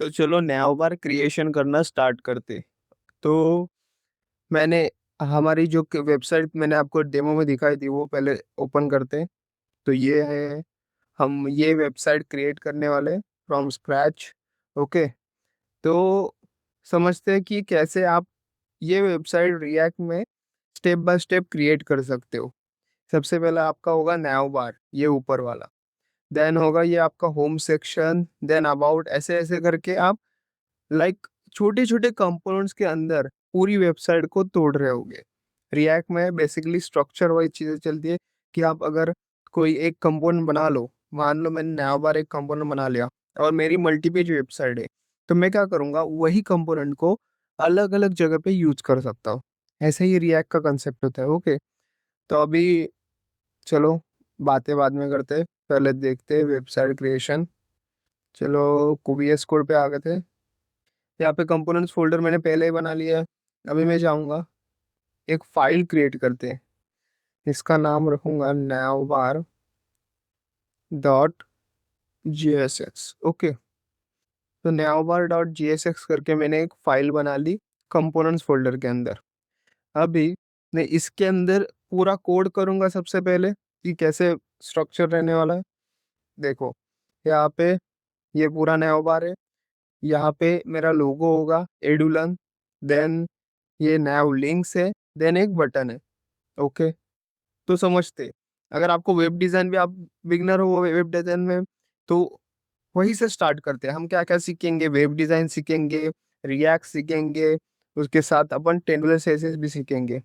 तो चलो नया बार क्रिएशन करना स्टार्ट करते। तो मैंने हमारी जो वेबसाइट मैंने आपको डेमो में दिखाई थी वो पहले ओपन करते हैं। तो ये है, हम ये वेबसाइट क्रिएट करने वाले फ्रॉम स्क्रैच। ओके। तो समझते हैं कि कैसे आप ये वेबसाइट रिएक्ट में स्टेप बाय स्टेप क्रिएट कर सकते हो। सबसे पहला आपका होगा नैव बार, ये ऊपर वाला। देन होगा ये आपका होम सेक्शन, देन अबाउट, ऐसे ऐसे करके आप लाइक छोटे छोटे कंपोनेंट्स के अंदर पूरी वेबसाइट को तोड़ रहे होगे। रिएक्ट में बेसिकली स्ट्रक्चर वाइज चीजें चलती है कि आप अगर कोई एक कंपोनेंट बना लो, मान लो मैंने नया बार एक कंपोनेंट बना लिया और मेरी मल्टी पेज वेबसाइट है, तो मैं क्या करूंगा, वही कंपोनेंट को अलग अलग जगह पे यूज कर सकता हूँ। ऐसे ही रिएक्ट का कंसेप्ट होता है। ओके। तो अभी चलो बातें बाद में करते हैं, पहले देखते हैं वेबसाइट क्रिएशन। चलो VS कोड पे आ गए थे। यहाँ पे कंपोनेंट्स फोल्डर मैंने पहले ही बना लिया है। अभी मैं जाऊँगा, एक फाइल क्रिएट करते हैं। इसका नाम रखूंगा navbar dot G S x. Okay. तो navbar.jsx करके मैंने एक फाइल बना ली कंपोनेंट्स फोल्डर के अंदर। अभी मैं इसके अंदर पूरा कोड करूंगा सबसे पहले कि कैसे स्ट्रक्चर रहने वाला है। देखो, यहाँ पे ये पूरा navbar है। यहाँ पे मेरा लोगो होगा एडुलन। देन ये नैव लिंक्स है। देन एक बटन है। ओके। तो समझते, अगर आपको वेब डिजाइन भी, आप बिगनर हो वेब डिजाइन में, तो वहीं से स्टार्ट करते हैं। हम क्या क्या सीखेंगे, वेब डिजाइन सीखेंगे, रिएक्ट सीखेंगे, उसके साथ अपन टेबलर सीएसएस भी सीखेंगे।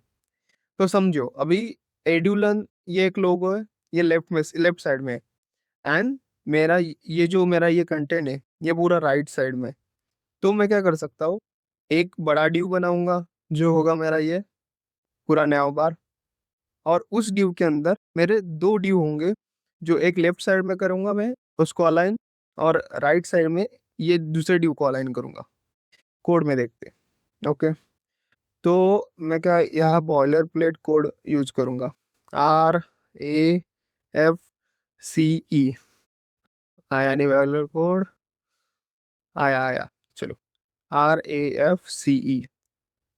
तो समझो अभी एडुलन ये एक लोगो है, ये लेफ्ट में, लेफ्ट साइड में। एंड मेरा ये जो मेरा ये कंटेंट है, ये पूरा राइट साइड में। तो मैं क्या कर सकता हूँ, एक बड़ा ड्यू बनाऊंगा जो होगा मेरा ये पूरा नया बार। और उस ड्यू के अंदर मेरे दो ड्यू होंगे, जो एक लेफ्ट साइड में करूंगा मैं उसको अलाइन, और राइट साइड में ये दूसरे ड्यू को अलाइन करूंगा। कोड में देखते हैं। ओके। तो मैं क्या यहाँ बॉयलर प्लेट कोड यूज करूंगा, RAFCE। आया नहीं बॉयलर कोड? आया आया। चलो, RAFCE।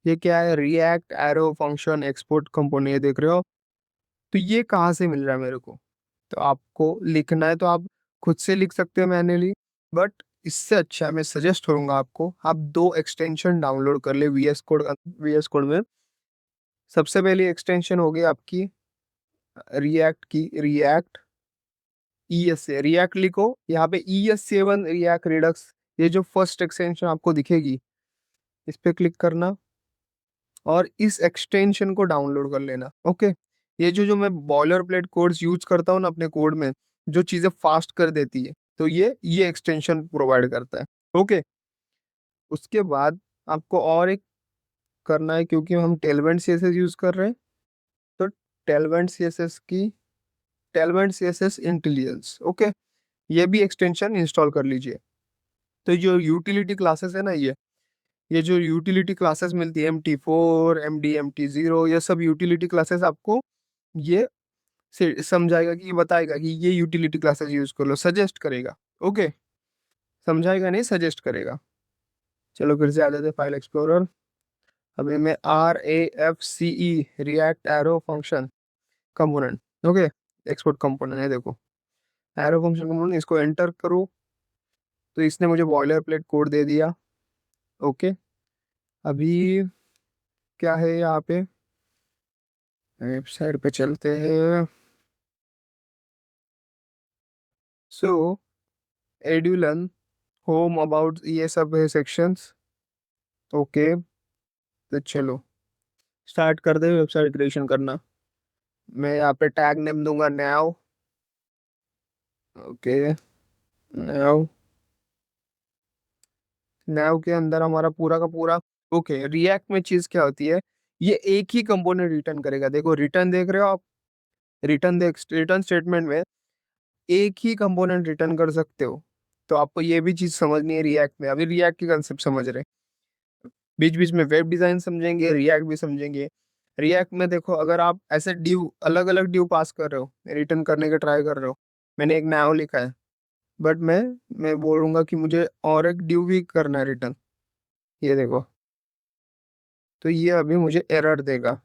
ये क्या है, react arrow function export component, ये देख रहे हो। तो ये कहाँ से मिल रहा है मेरे को? तो आपको लिखना है तो आप खुद से लिख सकते हो मैन्युअली, बट इससे अच्छा मैं सजेस्ट करूंगा आपको, आप दो एक्सटेंशन डाउनलोड कर ले VS कोड में। सबसे पहली एक्सटेंशन होगी आपकी रिएक्ट की, रिएक्ट ES से रिएक्ट लिखो, यहाँ पे ES7 रिएक्ट रिडक्स, ये जो फर्स्ट एक्सटेंशन आपको दिखेगी, इस पे क्लिक करना और इस एक्सटेंशन को डाउनलोड कर लेना। ओके। ये जो जो मैं बॉयलर प्लेट कोड्स यूज करता हूँ ना अपने कोड में, जो चीज़ें फास्ट कर देती है, तो ये एक्सटेंशन प्रोवाइड करता है। ओके। उसके बाद आपको और एक करना है, क्योंकि हम टेलवेंट सीएसएस यूज कर रहे हैं। तो टेलवेंट सीएसएस की, टेलवेंट सीएसएस इंटेलिजेंस। ओके। ये भी एक्सटेंशन इंस्टॉल कर लीजिए। तो जो यूटिलिटी क्लासेस है ना, ये जो यूटिलिटी क्लासेस मिलती है, MT4 MD MT0, ये सब यूटिलिटी क्लासेस आपको ये से समझाएगा, कि ये बताएगा कि ये यूटिलिटी क्लासेस यूज कर लो, सजेस्ट करेगा। ओके। समझाएगा नहीं, सजेस्ट करेगा। चलो फिर से आ जाते फाइल एक्सप्लोरर। अभी मैं RAFCE react arrow function component. Okay. Export component है, देखो एरो फंक्शन कंपोनेंट, इसको एंटर करो। तो इसने मुझे बॉयलर प्लेट कोड दे दिया। ओके। अभी क्या है यहाँ पे, वेबसाइट पे चलते हैं। सो एडुलन, होम, अबाउट, ये सब है सेक्शंस। ओके। तो चलो स्टार्ट कर दे वेबसाइट क्रिएशन करना। मैं यहाँ पे टैग नेम दूंगा नैव। ओके। नैव, नैव के अंदर हमारा पूरा का पूरा। ओके। रिएक्ट में चीज क्या होती है, ये एक ही कंपोनेंट रिटर्न करेगा। देखो रिटर्न देख रहे हो आप, रिटर्न देख, रिटर्न स्टेटमेंट में एक ही कंपोनेंट रिटर्न कर सकते हो। तो आपको ये भी चीज समझनी है रिएक्ट में। अभी रिएक्ट की कंसेप्ट समझ रहे हैं, बीच बीच में वेब डिजाइन समझेंगे, रिएक्ट भी समझेंगे। रिएक्ट में देखो, अगर आप ऐसे ड्यू, अलग अलग ड्यू पास कर रहे हो, रिटर्न करने का ट्राई कर रहे हो, मैंने एक नैव लिखा है, बट मैं बोलूंगा कि मुझे और एक ड्यू भी करना है रिटर्न। ये देखो, तो ये अभी मुझे एरर देगा।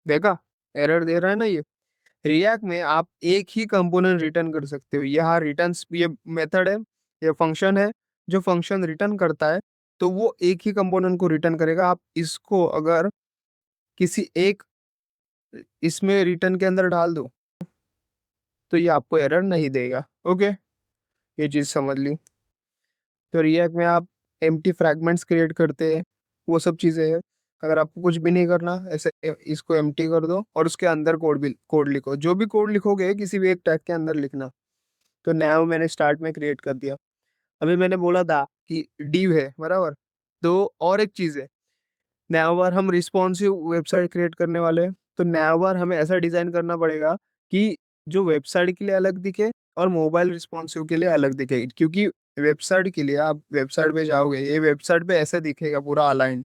देखा, एरर दे रहा है ना ये। रिएक्ट में आप एक ही कंपोनेंट रिटर्न कर सकते हो। यहाँ रिटर्न ये मेथड है, ये फंक्शन है। जो फंक्शन रिटर्न करता है तो वो एक ही कंपोनेंट को रिटर्न करेगा। आप इसको अगर किसी एक इसमें रिटर्न के अंदर डाल दो तो ये आपको एरर नहीं देगा। ओके, ये चीज समझ ली। तो रिएक्ट में आप एम्प्टी फ्रैगमेंट्स क्रिएट करते हैं, वो सब चीजें हैं। अगर आपको कुछ भी नहीं करना, ऐसे इसको एम्प्टी कर दो और उसके अंदर कोड लिखो। जो भी कोड लिखोगे किसी भी एक टैग के अंदर लिखना। तो नया मैंने स्टार्ट में क्रिएट कर दिया। अभी मैंने बोला था कि div है बराबर। तो और एक चीज है, नया बार हम रिस्पॉन्सिव वेबसाइट क्रिएट करने वाले हैं। तो नया बार हमें ऐसा डिजाइन करना पड़ेगा कि जो वेबसाइट के लिए अलग दिखे और मोबाइल रिस्पॉन्सिव के लिए अलग दिखे। क्योंकि वेबसाइट के लिए आप वेबसाइट पे जाओगे, ये वेबसाइट पे ऐसे दिखेगा पूरा अलाइन।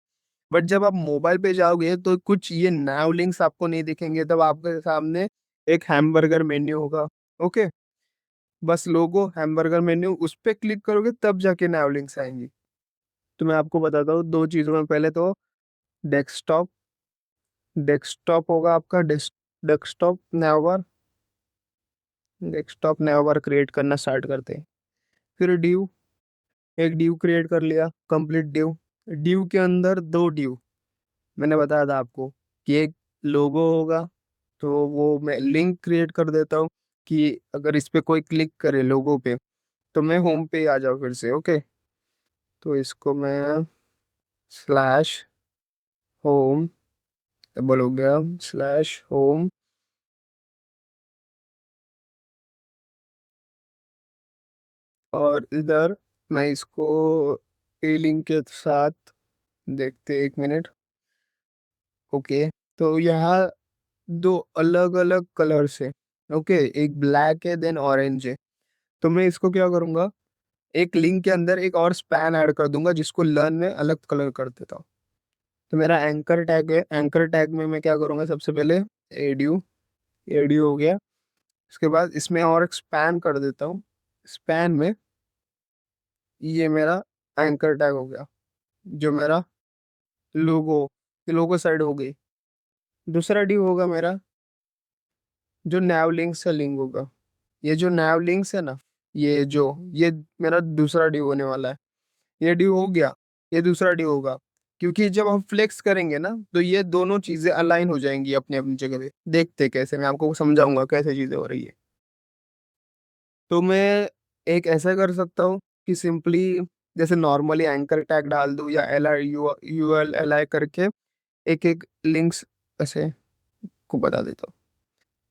बट जब आप मोबाइल पे जाओगे तो कुछ ये नैव लिंक्स आपको नहीं दिखेंगे। तब आपके सामने एक हैमबर्गर मेन्यू होगा। ओके, बस लोगो हैमबर्गर मेन्यू उस पे क्लिक करोगे तब जाके नैव लिंक्स आएंगी। तो मैं आपको बताता हूँ दो चीजों में। पहले तो डेस्कटॉप, डेस्कटॉप होगा आपका डेस्कटॉप नैवबार। डेस्कटॉप नैवबार क्रिएट करना स्टार्ट करते हैं। फिर ड्यू, एक ड्यू क्रिएट कर लिया, कंप्लीट ड्यू। ड्यू के अंदर दो ड्यू, मैंने बताया था आपको कि एक लोगो होगा। तो वो मैं लिंक क्रिएट कर देता हूँ कि अगर इस पे कोई क्लिक करे लोगो पे तो मैं होम पे आ जाऊँ फिर से। ओके, तो इसको मैं स्लैश होम, डबल हो गया, स्लैश होम। और इधर मैं इसको ए लिंक के साथ देखते, एक मिनट। ओके, तो यहाँ दो अलग अलग कलर्स है। ओके, एक ब्लैक है देन ऑरेंज है। तो मैं इसको क्या करूँगा, एक लिंक के अंदर एक और स्पैन ऐड कर दूंगा जिसको लर्न में अलग कलर कर देता हूँ। तो मेरा एंकर टैग है, एंकर टैग में मैं क्या करूँगा, सबसे पहले एड्यू, एड्यू हो गया। उसके बाद इसमें और एक स्पैन कर देता हूँ। स्पैन में ये मेरा एंकर टैग हो गया, जो मेरा लोगो, लोगो साइड हो गई। दूसरा डी होगा मेरा जो नैव लिंक्स से लिंक होगा। ये जो नैव लिंक्स है ना, ये मेरा दूसरा डी होने वाला है। ये डी हो गया, ये दूसरा डी होगा। क्योंकि जब हम फ्लेक्स करेंगे ना तो ये दोनों चीजें अलाइन हो जाएंगी अपनी अपनी जगह पे। देखते कैसे, मैं आपको समझाऊंगा कैसे चीजें हो रही है। तो मैं एक ऐसा कर सकता हूँ कि सिंपली जैसे नॉर्मली एंकर टैग डाल दूँ या L I U L L I करके एक एक लिंक्स ऐसे को बता देता हूँ।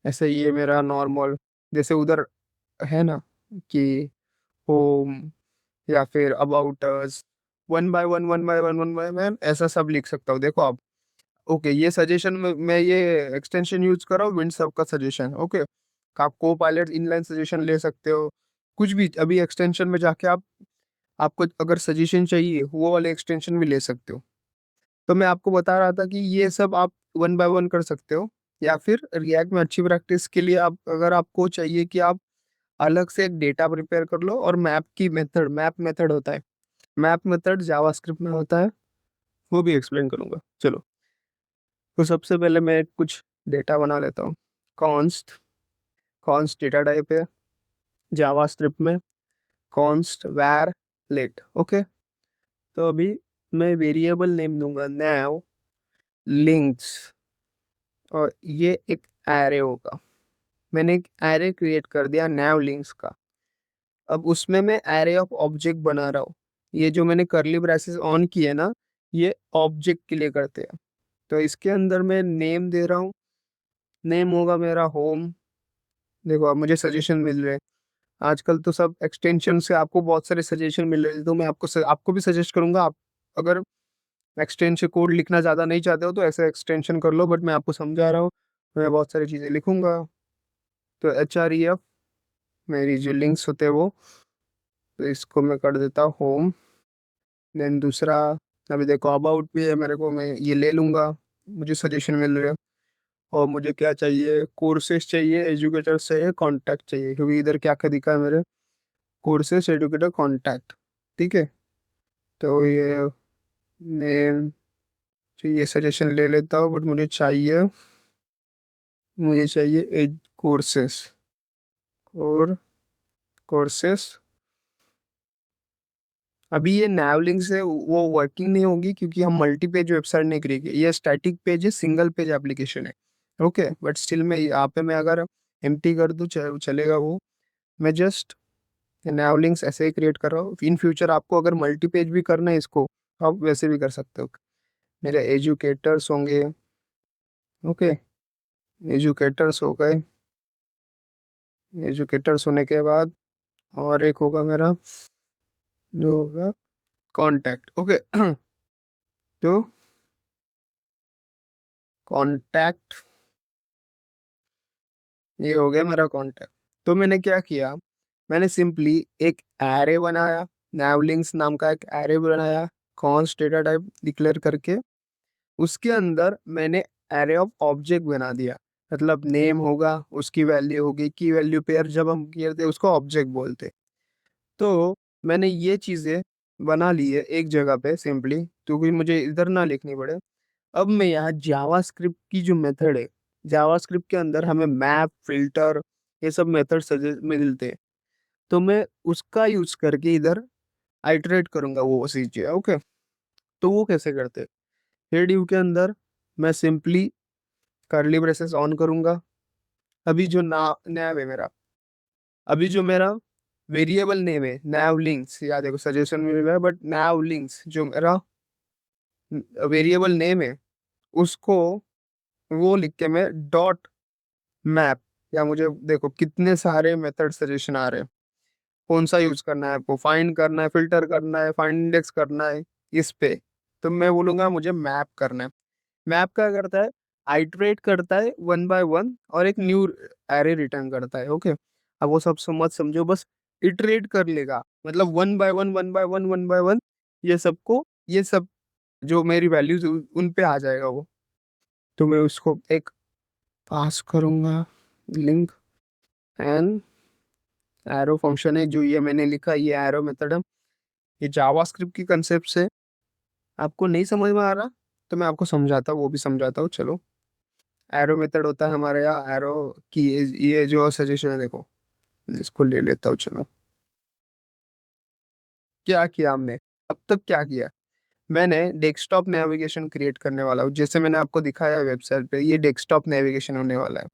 ऐसे ये मेरा नॉर्मल, जैसे उधर है ना कि होम या फिर about us, one by one, one by one, ऐसा सब लिख सकता हूँ। देखो आप। ओके, ये सजेशन में मैं ये एक्सटेंशन यूज कर रहा हूँ विंडसर्फ का सजेशन। ओके, आप को पायलट इनलाइन सजेशन ले सकते हो। कुछ भी अभी एक्सटेंशन में जाके आप, आपको अगर सजेशन चाहिए वो वाले एक्सटेंशन भी ले सकते हो। तो मैं आपको बता रहा था कि ये सब आप वन बाय वन कर सकते हो। या फिर रिएक्ट में अच्छी प्रैक्टिस के लिए आप, अगर आपको चाहिए कि आप अलग से एक डेटा प्रिपेयर कर लो और मैप की मेथड, मैप मेथड होता है, मैप मेथड जावास्क्रिप्ट में होता है, वो भी एक्सप्लेन करूंगा। चलो, तो सबसे पहले मैं कुछ डेटा बना लेता हूँ। कॉन्स्ट, कॉन्स्ट डेटा टाइप है जावास्क्रिप्ट में, कॉन्स्ट वैर लेट। ओके, तो अभी मैं वेरिएबल नेम दूंगा नैव लिंक्स, और ये एक एरे होगा। मैंने एक एरे क्रिएट कर दिया नैव लिंक्स का। अब उसमें मैं एरे ऑफ ऑब्जेक्ट बना रहा हूँ। ये जो मैंने करली ब्रेसेस ऑन किए ना, ये ऑब्जेक्ट के लिए करते हैं। तो इसके अंदर मैं नेम दे रहा हूँ, नेम होगा मेरा होम। देखो अब मुझे सजेशन मिल रहे हैं। आजकल तो सब एक्सटेंशन से आपको बहुत सारे सजेशन मिल रहे हैं। तो मैं आपको भी सजेस्ट करूंगा, आप अगर एक्सटेंशन कोड लिखना ज़्यादा नहीं चाहते हो तो ऐसे एक्सटेंशन कर लो। बट मैं आपको समझा रहा हूँ, मैं बहुत सारी चीज़ें लिखूंगा। तो एच आर ई एफ मेरी जो लिंक्स होते हैं वो, तो इसको मैं कर देता हूँ होम। देन दूसरा, अभी देखो अबाउट भी है मेरे को, मैं ये ले लूंगा, मुझे सजेशन मिल रहे हैं। और मुझे क्या चाहिए, कोर्सेज चाहिए, एजुकेटर चाहिए, कॉन्टैक्ट चाहिए, क्योंकि इधर क्या क्या दिखा है मेरे, कोर्सेज, एजुकेटर, कॉन्टैक्ट। ठीक है, तो ये नेम, ये सजेशन ले लेता हूँ, बट मुझे चाहिए कोर्सेस और कोर्सेस। अभी ये नैवलिंक से वो वर्किंग नहीं होगी, क्योंकि हम मल्टी पेज वेबसाइट नहीं क्रिएट, ये स्टैटिक पेज है, सिंगल पेज एप्लीकेशन है। ओके, बट स्टिल मैं यहाँ पे मैं अगर एम्प्टी कर दूँ चलेगा वो। मैं जस्ट नैवलिंक्स ऐसे ही क्रिएट कर रहा हूँ। इन फ्यूचर आपको अगर मल्टी पेज भी करना है इसको, आप वैसे भी कर सकते हो। मेरे एजुकेटर्स होंगे। ओके, एजुकेटर्स हो गए। एजुकेटर्स होने के बाद और एक होगा मेरा, जो होगा कॉन्टैक्ट। ओके तो कॉन्टैक्ट, ये हो गया मेरा कॉन्टैक्ट। तो मैंने क्या किया, मैंने सिंपली एक एरे बनाया, नैवलिंक्स नाम का एक एरे बनाया, कॉन्स्ट डेटा टाइप डिक्लेयर करके। उसके अंदर मैंने एरे ऑफ ऑब्जेक्ट बना दिया। मतलब नेम होगा, उसकी वैल्यू होगी, की वैल्यू पेयर जब हम करते उसको ऑब्जेक्ट बोलते। तो मैंने ये चीज़ें बना ली है एक जगह पे सिंपली, क्योंकि मुझे इधर ना लिखनी पड़े। अब मैं यहाँ जावास्क्रिप्ट की जो मेथड है, जावास्क्रिप्ट के अंदर हमें मैप, फिल्टर, ये सब मेथड मिलते हैं। तो मैं उसका यूज करके इधर आइटरेट करूंगा वो चीजें। ओके, तो वो कैसे करते हैं, हेड यू के अंदर मैं सिंपली कर्ली ब्रेसेस ऑन करूंगा। अभी जो ना नैव है मेरा, अभी जो मेरा वेरिएबल नेम है नैव लिंक्स, या देखो सजेशन में मिला है, बट नैव लिंक्स जो मेरा वेरिएबल नेम है, उसको वो लिख के मैं डॉट मैप, या मुझे देखो कितने सारे मेथड सजेशन आ रहे हैं, कौन सा यूज करना है आपको, फाइंड करना है, फिल्टर करना है, फाइंड इंडेक्स करना है, इस पे। तो मैं बोलूंगा मुझे मैप करना है। मैप क्या करता है, आइटरेट करता है वन बाय वन और एक न्यू एरे रिटर्न करता है। ओके, अब वो सब मत समझो, बस इटरेट कर लेगा, मतलब one by one, one by one, one by one, ये सबको, ये सब जो मेरी वैल्यूज उन पे आ जाएगा वो। तो मैं उसको एक पास करूंगा लिंक एंड एरो फंक्शन है, जो ये मैंने लिखा, ये एरो मेथड है। ये जावास्क्रिप्ट की कंसेप्ट से आपको नहीं समझ में आ रहा, तो मैं आपको समझाता हूँ, वो भी समझाता हूँ, चलो। एरो मेथड होता है हमारे यहाँ, एरो की ये जो सजेशन है, देखो इसको ले लेता हूँ, चलो। क्या किया हमने, अब तक क्या किया, मैंने डेस्कटॉप नेविगेशन क्रिएट करने वाला हूँ, जैसे मैंने आपको दिखाया वेबसाइट पे, ये डेस्कटॉप नेविगेशन होने वाला है,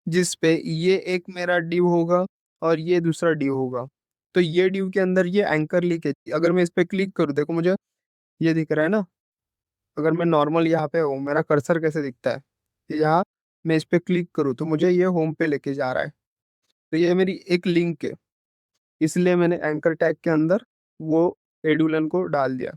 जिस पे ये एक मेरा डिव होगा और ये दूसरा डिव होगा। तो ये डिव के अंदर ये एंकर लिंक है, अगर मैं इस पे क्लिक करूँ, देखो मुझे ये दिख रहा है ना। अगर मैं नॉर्मल यहाँ पे हूँ, मेरा कर्सर कैसे दिखता है, यहाँ मैं इस पे क्लिक करूँ तो मुझे ये होम पे लेके जा रहा है। तो ये मेरी एक लिंक है, इसलिए मैंने एंकर टैग के अंदर वो एडुलन को डाल दिया।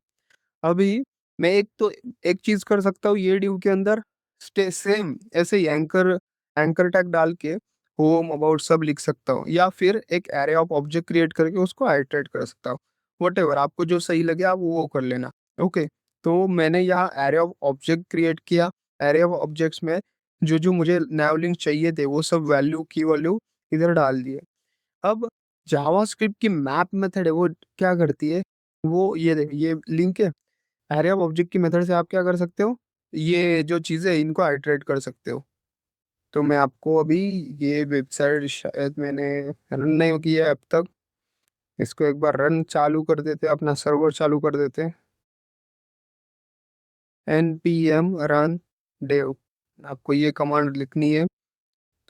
अभी मैं एक तो एक चीज कर सकता हूँ, ये ड्यू के अंदर स्टे सेम ऐसे ही एंकर एंकर टैग डाल के होम अबाउट सब लिख सकता हूँ, या फिर एक एरे ऑफ ऑब्जेक्ट क्रिएट करके उसको आइटरेट कर सकता हूँ। वट एवर आपको जो सही लगे आप वो कर लेना। ओके, तो मैंने यहाँ एरे ऑफ ऑब्जेक्ट क्रिएट किया। एरे ऑफ ऑब्जेक्ट्स में जो जो मुझे नैवलिंक चाहिए थे वो सब वैल्यू की वैल्यू इधर डाल दिए। अब जावास्क्रिप्ट की मैप मेथड है, वो क्या करती है, वो ये देख, ये लिंक है, एरे ऑफ ऑब्जेक्ट की मेथड से आप क्या कर सकते हो, ये जो चीज़ें हैं, इनको आइटरेट कर सकते हो। तो मैं आपको अभी, ये वेबसाइट शायद मैंने रन नहीं की है अब तक, इसको एक बार रन चालू कर देते, अपना सर्वर चालू कर देते। npm run dev, आपको ये कमांड लिखनी है।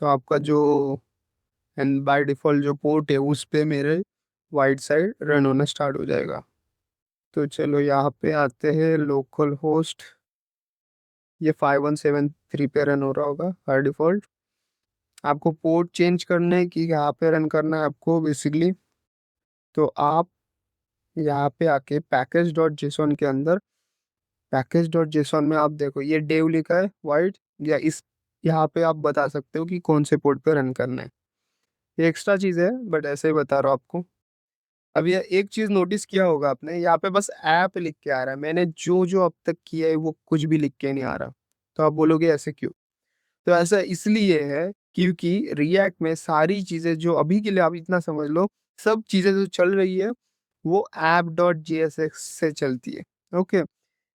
तो आपका जो एंड बाय डिफॉल्ट जो पोर्ट है उस पे मेरे वाइट साइड रन होना स्टार्ट हो जाएगा। तो चलो यहाँ पे आते हैं, लोकल होस्ट, ये 5173 पे रन हो रहा होगा बाय डिफॉल्ट। आपको पोर्ट चेंज करना है कि यहाँ पे रन करना है आपको बेसिकली। तो आप यहाँ पे आके पैकेज डॉट जेसॉन के अंदर, पैकेज डॉट जेसॉन में आप देखो ये डेव लिखा है वाइट, या इस यहाँ पे आप बता सकते हो कि कौन से पोर्ट पे रन करना है। ये एक्स्ट्रा चीज़ है, बट ऐसे ही बता रहा हूँ आपको। अब ये एक चीज़ नोटिस किया होगा आपने, यहाँ पे बस ऐप लिख के आ रहा है, मैंने जो जो अब तक किया है वो कुछ भी लिख के नहीं आ रहा। तो आप बोलोगे ऐसे क्यों, तो ऐसा इसलिए है क्योंकि रिएक्ट में सारी चीज़ें जो अभी के लिए आप इतना समझ लो, सब चीज़ें जो चल रही है वो app.jsx से चलती है। ओके,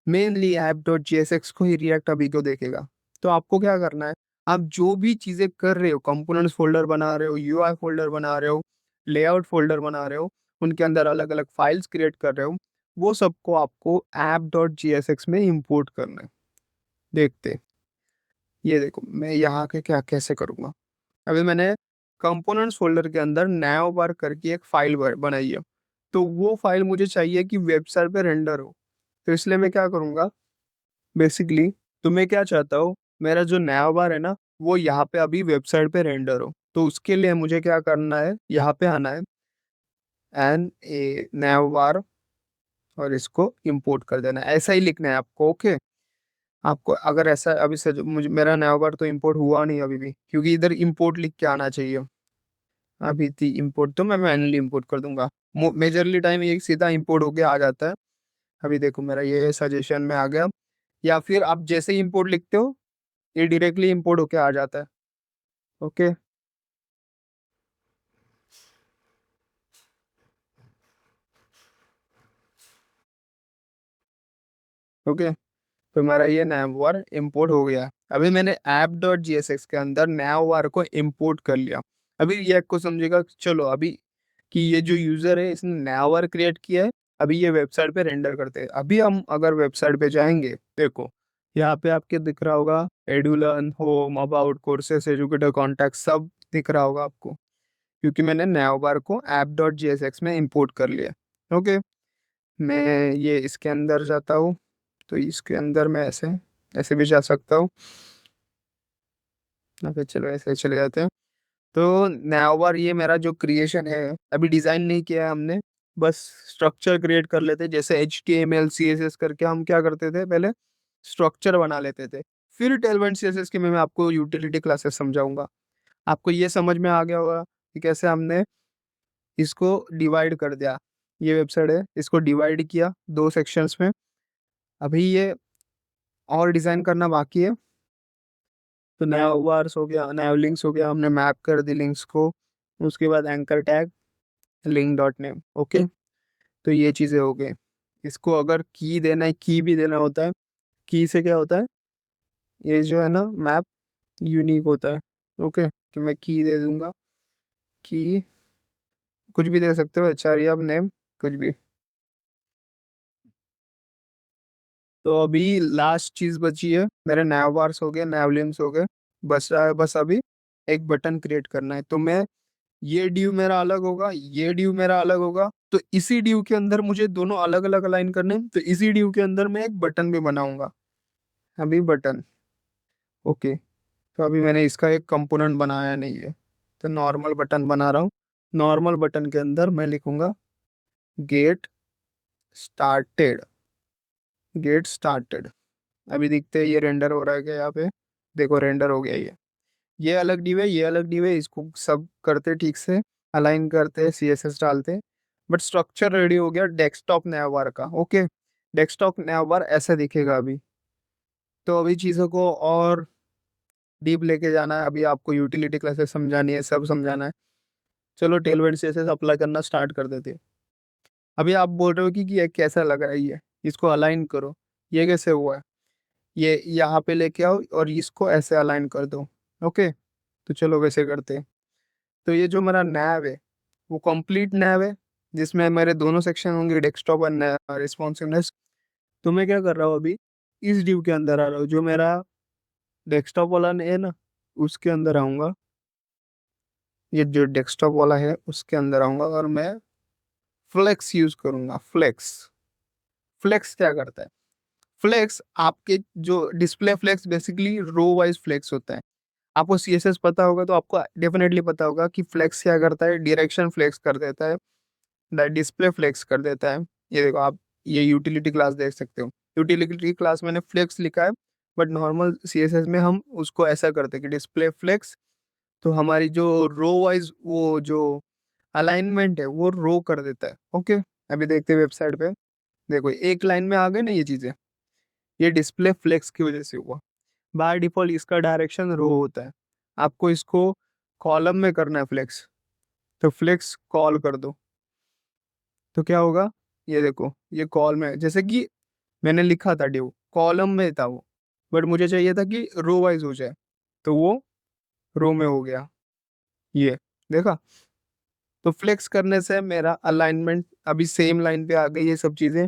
मेनली app.jsx को ही रिएक्ट अभी क्यों देखेगा। तो आपको क्या करना है, आप जो भी चीज़ें कर रहे हो, कंपोनेंट्स फ़ोल्डर बना रहे हो, यूआई फ़ोल्डर बना रहे हो, लेआउट फ़ोल्डर बना रहे हो, उनके अंदर अलग-अलग फाइल्स क्रिएट कर रहे हो, वो सबको आपको app.jsx में इम्पोर्ट करना है। देखते हैं, ये देखो मैं यहाँ के क्या कैसे करूँगा। अभी मैंने कंपोनेंट्स फ़ोल्डर के अंदर नैवबार करके एक फ़ाइल ब बनाई है। तो वो फ़ाइल मुझे चाहिए कि वेबसाइट पे रेंडर हो। तो इसलिए मैं क्या करूँगा, बेसिकली तो मैं क्या चाहता हूँ, मेरा जो नया बार है ना, वो यहाँ पे अभी वेबसाइट पे रेंडर हो। तो उसके लिए मुझे क्या करना है, यहाँ पे आना है एन ए नैवबार और इसको इम्पोर्ट कर देना है। ऐसा ही लिखना है आपको, ओके? आपको अगर ऐसा अभी से जो मुझे मेरा नैवबार तो इम्पोर्ट हुआ नहीं अभी भी, क्योंकि इधर इम्पोर्ट लिख के आना चाहिए। अभी थी इम्पोर्ट तो मैं मैन्युअली इम्पोर्ट कर दूँगा। मो मेजरली टाइम ये सीधा इम्पोर्ट होके आ जाता है। अभी देखो मेरा ये सजेशन में आ गया, या फिर आप जैसे ही इम्पोर्ट लिखते हो, ये डायरेक्टली इम्पोर्ट होके आ जाता है। Okay, okay. तो हमारा ये नैववार इम्पोर्ट हो गया। अभी मैंने app.jsx के अंदर नैववार को इम्पोर्ट कर लिया। अभी ये को समझेगा चलो अभी कि ये जो यूज़र है इसने नैववार क्रिएट किया है, अभी ये वेबसाइट पे रेंडर करते हैं। अभी हम अगर वेबसाइट पे जाएँगे, देखो यहाँ पे आपके दिख रहा होगा Edulearn, home, about, courses, educator, contact सब दिख रहा होगा आपको। क्योंकि मैंने नैवबार को app.jsx में इम्पोर्ट कर लिया। ओके, मैं ये इसके अंदर जाता हूँ, तो इसके अंदर मैं ऐसे ऐसे भी जा सकता हूँ, या फिर चलो ऐसे चले जाते हैं। तो नैवबार ये मेरा जो क्रिएशन है, अभी डिज़ाइन नहीं किया है हमने, बस स्ट्रक्चर क्रिएट कर लेते हैं। जैसे एचटीएमएल, सीएसएस करके हम क्या करते थे पहले, स्ट्रक्चर बना लेते थे। फिर टेलवेंट सीएसएस के में मैं आपको यूटिलिटी क्लासेस समझाऊँगा। आपको ये समझ में आ गया होगा कि कैसे हमने इसको डिवाइड कर दिया। ये वेबसाइट है, इसको डिवाइड किया 2 सेक्शंस में। अभी ये और डिज़ाइन करना बाकी है। तो नैवबार्स हो गया, नैवलिंक्स हो गया, हमने मैप कर दी लिंक्स को। उसके बाद anchor tag, link dot name, okay? तो ये चीज़ें हो गई। इसको अगर की देना है, की भी देना होता है। की से क्या होता है, ये जो है ना मैप यूनिक होता है, ओके? तो मैं की दे दूँगा, की कुछ भी दे सकते हो, एचआरईएफ नेम कुछ भी। तो अभी लास्ट चीज़ बची है, मेरे नैवबार्स हो गए, नैवलिंक्स हो गए, बस अभी एक बटन क्रिएट करना है। तो मैं ये डिव मेरा अलग होगा, ये डिव मेरा अलग होगा, तो इसी डिव के अंदर मुझे दोनों अलग-अलग अलाइन करने हैं, तो इसी डिव के अंदर मैं एक बटन भी बनाऊँगा। अभी बटन, ओके, तो अभी मैंने इसका एक कंपोनेंट बनाया नहीं है, तो नॉर्मल बटन बना रहा हूँ। नॉर्मल बटन के अंदर मैं लिखूँगा गेट स्टार्टेड, गेट स्टार्टेड। अभी देखते हैं ये रेंडर हो रहा है क्या यहाँ पे? देखो रेंडर हो गया ये। ये अलग डिव है, ये अलग डिव है, इसको सब करते ठीक से, अलाइन करते, सीएसएस डालते, बट स्ट्रक्चर रेडी हो गया डेस्कटॉप नैवबार का, ओके? डेस्कटॉप नैवबार ऐसा दिखेगा अभी। तो अभी चीज़ों को और डीप लेके जाना है, अभी आपको यूटिलिटी क्लासेस समझानी है, सब समझाना है। चलो टेलवेंट सीएसएस अप्लाई करना स्टार्ट कर देते हैं। अभी आप बोल रहे हो कि ये कैसा लग रहा है ये? इसको अलाइन करो। ये कैसे हुआ है? ये यहाँ पे लेके आओ और इसको ऐसे अलाइन कर दो, ओके? तो चलो वैसे करते हैं। तो ये जो मेरा नैव है, वो कंप्लीट नैव है, जिसमें मेरे दोनों सेक्शन होंगे, डेस्कटॉप और रिस्पॉन्सिवनेस। तो मैं क्या कर रहा हूँ अभी, इस डिव के अंदर आ रहा हूँ, जो मेरा डेस्कटॉप वाला है ना, उसके अंदर आऊँगा। ये जो डेस्कटॉप वाला है, उसके अंदर आऊँगा और मैं फ्लेक्स यूज़ करूँगा, फ्लेक्स। फ्लेक्स क्या करता है? फ्लेक्स आपके जो डिस्प्ले फ्लेक्स बेसिकली रो वाइज़ फ्लेक्स होता है। आपको सीएसएस पता होगा तो आपको डेफिनिटली पता होगा कि फ्लेक्स क्या करता है, डायरेक्शन फ्लेक्स कर देता है, डिस्प्ले फ्लेक्स कर देता है। ये देखो आप ये यूटिलिटी क्लास देख सकते हो। यूटिलिटी क्लास मैंने फ्लेक्स लिखा है, बट नॉर्मल सीएसएस में हम उसको ऐसा करते हैं कि डिस्प्ले फ्लेक्स, तो हमारी जो रो वाइज वो जो अलाइनमेंट है वो रो कर देता है, ओके? अभी देखते हैं वेबसाइट पे, देखो एक लाइन में आ गई ना ये चीज़ें, ये डिस्प्ले फ्लेक्स की वजह से हुआ। बाय डिफ़ॉल्ट इसका डायरेक्शन रो होता है। आपको इसको कॉलम में करना है फ्लेक्स, तो फ्लेक्स कॉल कर दो। तो क्या होगा? ये देखो, ये कॉल में जैसे कि मैंने लिखा था div, कॉलम में था वो, बट मुझे चाहिए था कि रो वाइज़ हो जाए, तो वो रो में हो गया। ये, देखा? तो फ्लेक्स करने से मेरा अलाइनमेंट अभी सेम लाइन पे आ गई ये सब चीज़ें।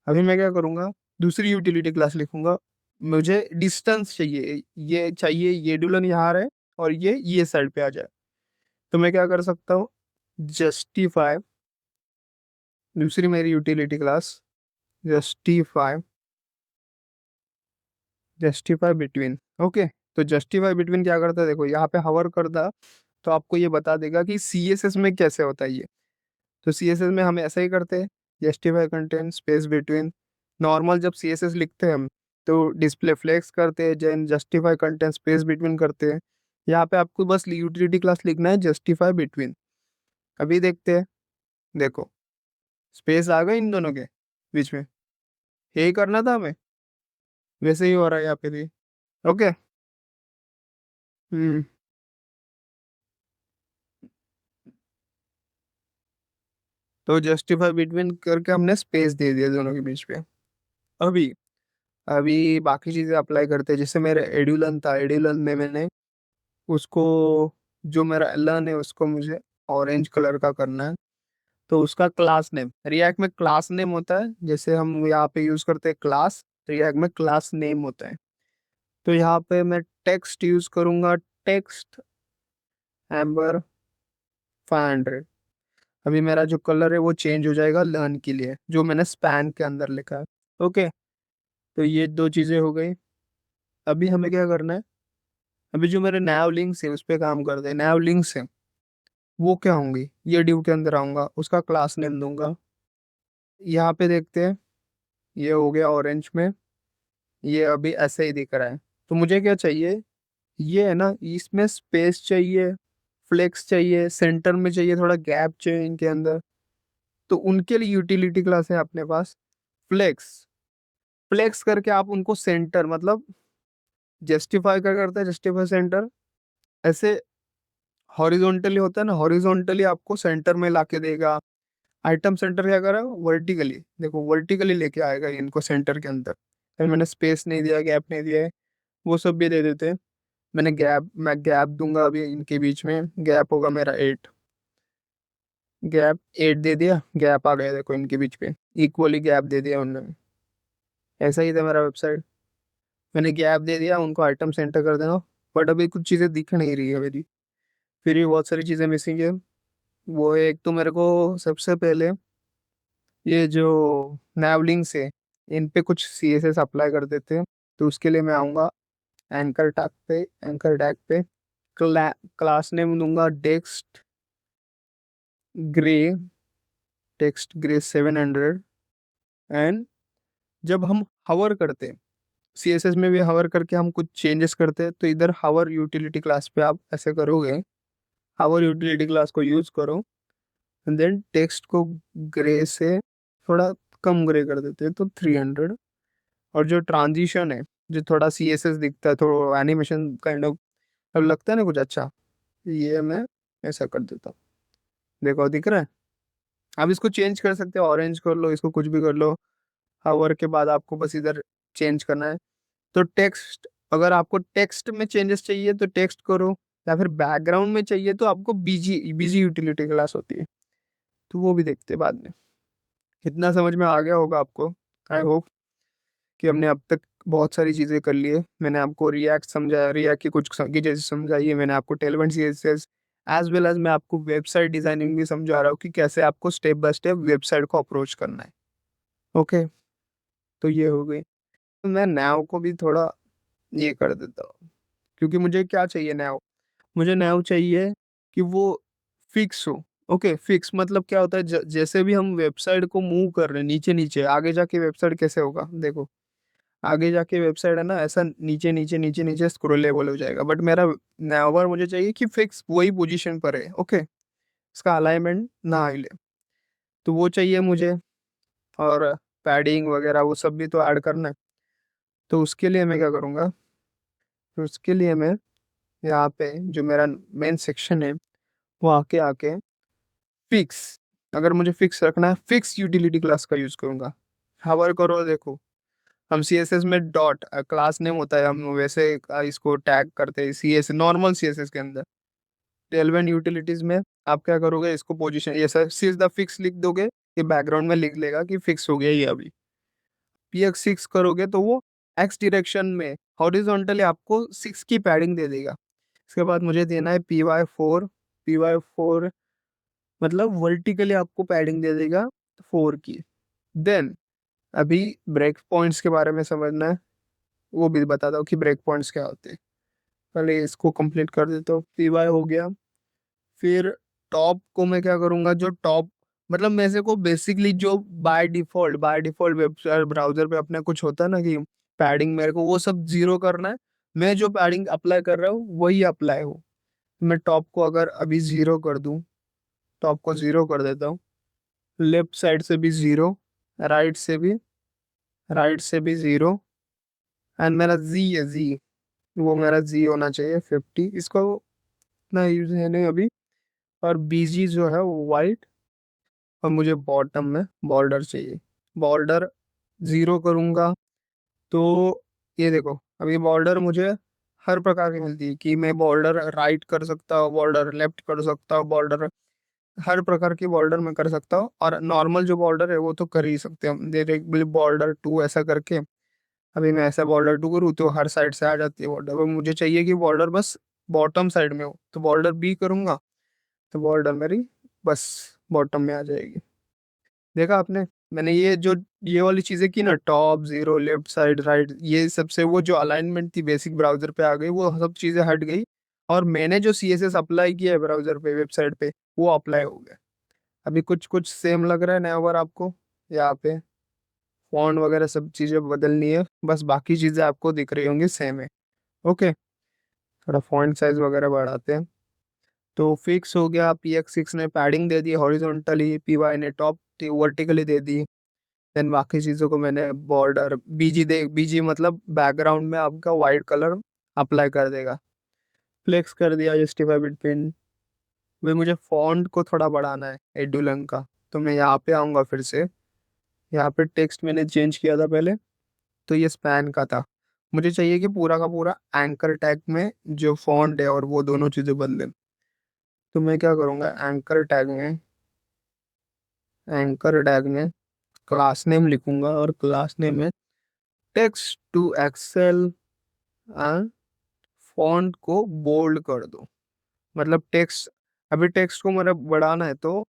अभी मैं क्या करूँगा, दूसरी यूटिलिटी क्लास लिखूँगा। मुझे डिस्टेंस चाहिए, ये चाहिए ये डुलन यहाँ रहे और ये साइड पे आ जाए। तो मैं क्या कर सकता हूँ, जस्टिफाई, दूसरी मेरी utility class justify, justify between. Okay, तो जस्टिफाई बिटवीन क्या करता है, देखो यहाँ पे हवर करता तो आपको ये बता देगा कि सीएसएस में कैसे होता है ये। तो सीएसएस में हम ऐसा ही करते हैं, justify content space between. Normal जब सीएसएस लिखते हैं हम, तो डिस्प्ले फ्लेक्स करते हैं, then justify content space between करते हैं। यहाँ पे आपको बस यूटिलिटी क्लास लिखना है जस्टिफाई बिटवीन। अभी देखते हैं, देखो स्पेस आ गए इन दोनों के बीच में, यही करना था हमें, वैसे ही हो रहा है यहाँ पे भी। ओके। हम्म। तो जस्टिफाई बिटवीन करके हमने स्पेस दे दिया दोनों के बीच में। अभी अभी बाकी चीजें अप्लाई करते हैं, जैसे मेरा एडुलन था, एडुलन में मैंने उसको, जो मेरा एलन है उसको मुझे ऑरेंज कलर का करना है। तो उसका क्लास नेम, रिएक्ट में क्लास नेम होता है, जैसे हम यहाँ पे यूज करते हैं क्लास, रिएक्ट में क्लास नेम होता है। तो यहाँ पे मैं टेक्स्ट यूज करूंगा, टेक्स्ट एम्बर 500। अभी मेरा जो कलर है वो चेंज हो जाएगा लर्न के लिए, जो मैंने स्पैन के अंदर लिखा है। ओके, तो ये दो चीजें हो गई। अभी हमें क्या करना है, अभी जो मेरे नैव लिंक्स है उस पर काम करते हैं। नैव लिंक्स है वो क्या होंगी, ये डिव के अंदर आऊंगा, उसका क्लास नेम दूंगा। यहाँ पे देखते हैं, ये हो गया ऑरेंज में, ये अभी ऐसे ही दिख रहा है। तो मुझे क्या चाहिए, ये है ना, इसमें स्पेस चाहिए, फ्लेक्स चाहिए, सेंटर में चाहिए, थोड़ा गैप चाहिए इनके अंदर। तो उनके लिए यूटिलिटी क्लास है अपने पास फ्लेक्स। फ्लेक्स करके आप उनको सेंटर, मतलब जस्टिफाई क्या करता है, जस्टिफाई सेंटर, ऐसे हॉरिजॉन्टली होता है ना, हॉरिजॉन्टली आपको सेंटर में लाके देगा। आइटम सेंटर क्या करा, वर्टिकली, देखो वर्टिकली लेके आएगा ये इनको सेंटर के अंदर। फिर मैंने स्पेस नहीं दिया, गैप नहीं दिया है, वो सब भी दे देते हैं। मैं गैप दूंगा अभी इनके बीच में, गैप होगा मेरा 8, गैप 8 दे दिया, गैप आ गया देखो इनके बीच पे, इक्वली गैप दे दिया उन्होंने। ऐसा ही था मेरा वेबसाइट, मैंने गैप दे दिया उनको, आइटम सेंटर कर देना। बट अभी कुछ चीज़ें दिख नहीं रही है मेरी, फिर भी बहुत सारी चीज़ें मिसिंग है। वो एक तो मेरे को सबसे पहले ये जो नैवलिंक्स है इन पे कुछ सीएसएस अप्लाई कर देते हैं। तो उसके लिए मैं आऊँगा एंकर टैग पे, एंकर टैग पे क्लास नेम दूंगा text grey, text grey 700। And जब हम हवर करते हैं, सीएसएस में भी हवर करके हम कुछ चेंजेस करते हैं, तो इधर हवर यूटिलिटी क्लास पे आप ऐसे करोगे, हवर यूटिलिटी क्लास को यूज करो, देन टेक्स्ट को ग्रे से थोड़ा कम ग्रे कर देते हैं, तो 300। और जो ट्रांजिशन है, जो थोड़ा सीएसएस दिखता है, थोड़ा एनिमेशन काइंड ऑफ, अब लगता है ना कुछ अच्छा, ये मैं ऐसा कर देता हूँ, देखो दिख रहा है। आप इसको चेंज कर सकते हो, ऑरेंज कर लो, इसको कुछ भी कर लो। हावर के बाद आपको बस इधर चेंज करना है। तो टेक्स्ट, अगर आपको टेक्स्ट में चेंजेस चाहिए तो टेक्स्ट करो, या फिर बैकग्राउंड में चाहिए तो आपको बीजी बीजी यूटिलिटी क्लास होती है, तो वो भी देखते हैं बाद में। इतना समझ में आ गया होगा आपको, आई होप कि हमने अब तक बहुत सारी चीज़ें कर ली है। मैंने आपको रिएक्ट समझाया, रिएक्ट की कुछ की जैसे समझाई है मैंने आपको, Tailwind CSS, as well as मैं आपको वेबसाइट डिजाइनिंग भी समझा रहा हूँ कि कैसे आपको स्टेप बाय स्टेप वेबसाइट को अप्रोच करना है। ओके, तो ये हो गई। तो मैं नैव को भी थोड़ा ये कर देता हूँ, क्योंकि मुझे क्या चाहिए नैव, मुझे नैव चाहिए कि वो फिक्स हो। ओके, फिक्स मतलब क्या होता है, जैसे भी हम वेबसाइट को मूव कर रहे हैं नीचे नीचे, आगे जाके वेबसाइट कैसे होगा देखो, आगे जाके वेबसाइट है ना ऐसा नीचे नीचे नीचे नीचे स्क्रोलेबल हो जाएगा, बट मेरा नैवर मुझे चाहिए कि फिक्स वही पोजीशन पर है। ओके, इसका अलाइनमेंट ना हिले, तो वो चाहिए मुझे। और पैडिंग वगैरह वो सब भी तो ऐड करना है। तो उसके लिए मैं क्या करूँगा, तो उसके लिए मैं यहाँ पे जो मेरा मेन सेक्शन है वो आके आके फिक्स, अगर मुझे फिक्स रखना है फिक्स यूटिलिटी क्लास का यूज करूंगा। हवर करो देखो, हम सीएसएस में डॉट क्लास नेम होता है, हम वैसे इसको टैग करते हैं सीएस नॉर्मल सीएसएस के अंदर। रेलेवेंट यूटिलिटीज में आप क्या करोगे, इसको पोजीशन ये सर सीधा फिक्स लिख दोगे, ये बैकग्राउंड में लिख लेगा कि फिक्स हो गया ये अभी। px6 करोगे तो वो एक्स डायरेक्शन में हॉरिजॉन्टली आपको 6 की पैडिंग दे देगा। इसके बाद मुझे देना है py4, py4 मतलब वर्टिकली आपको पैडिंग दे देगा 4 की। देन अभी ब्रेक पॉइंट्स के बारे में समझना है, वो भी बताता हूँ कि ब्रेक पॉइंट्स क्या होते हैं। पहले इसको कंप्लीट कर देता हूँ, py हो गया। फिर टॉप को मैं क्या करूंगा, जो टॉप मतलब मेरे को बेसिकली जो बाय डिफॉल्ट वेब ब्राउजर पे अपने कुछ होता है ना कि पैडिंग, मेरे को वो सब जीरो करना है। मैं जो पैडिंग अप्लाई कर रहा हूँ वही अप्लाई हो। मैं टॉप को अगर अभी जीरो कर दूं, टॉप को जीरो कर देता हूँ, लेफ्ट साइड से भी जीरो, राइट से भी, राइट से भी जीरो। एंड मेरा जी है जी, वो मेरा जी होना चाहिए 50, इसको इतना यूज है नहीं अभी। और बीजी जो है वो वाइट, और मुझे बॉटम में बॉर्डर चाहिए। बॉर्डर जीरो करूंगा तो ये देखो अभी बॉर्डर मुझे हर प्रकार की मिलती है कि मैं बॉर्डर राइट कर सकता हूँ, बॉर्डर लेफ्ट कर सकता हूँ, बॉर्डर हर प्रकार की बॉर्डर में कर सकता हूँ। और नॉर्मल जो बॉर्डर है वो तो कर ही सकते हैं हम, डायरेक्टली बॉर्डर टू ऐसा करके। अभी मैं ऐसा बॉर्डर टू करूँ तो हर साइड से आ जाती है बॉर्डर, मुझे चाहिए कि बॉर्डर बस बॉटम साइड में हो, तो बॉर्डर बी करूंगा तो बॉर्डर मेरी बस बॉटम में आ जाएगी। देखा आपने, मैंने ये वाली चीजें की ना, top zero left side right, ये सबसे वो जो अलाइनमेंट थी बेसिक ब्राउजर पे आ गई, वो सब चीजें हट गई। और मैंने जो सीएसएस अप्लाई किया है ब्राउजर पे वेबसाइट पे वो अप्लाई हो गया। अभी कुछ कुछ सेम लग रहा है नया बार आपको, यहाँ पे फॉन्ट वगैरह सब चीजें बदलनी है, बस बाकी चीजें आपको दिख रही होंगी सेम है। ओके, थोड़ा फॉन्ट साइज वगैरह बढ़ाते हैं। तो फिक्स हो गया, px6 ने पैडिंग दे दी हॉरिजॉन्टली, py ने टॉप वर्टिकली दे दी। देन बाकी चीज़ों को मैंने बॉर्डर बीजी मतलब बैकग्राउंड में आपका वाइट कलर अप्लाई कर देगा। फ्लेक्स कर दिया जस्टिफाई बिटवीन। वे मुझे फॉन्ट को थोड़ा बढ़ाना है एडुलंग का, तो मैं यहाँ पे आऊँगा फिर से। यहाँ पे टेक्स्ट मैंने चेंज किया था पहले, तो ये स्पैन का था। मुझे चाहिए कि पूरा का पूरा एंकर टैग में जो फॉन्ट है और वो दोनों चीज़ें बदले। तो मैं क्या करूँगा, एंकर टैग में क्लास नेम लिखूंगा, और क्लास नेम में text two XL and font को बोल्ड कर दो। मतलब टेक्स्ट, अभी टेक्स्ट को मेरा बढ़ाना है तो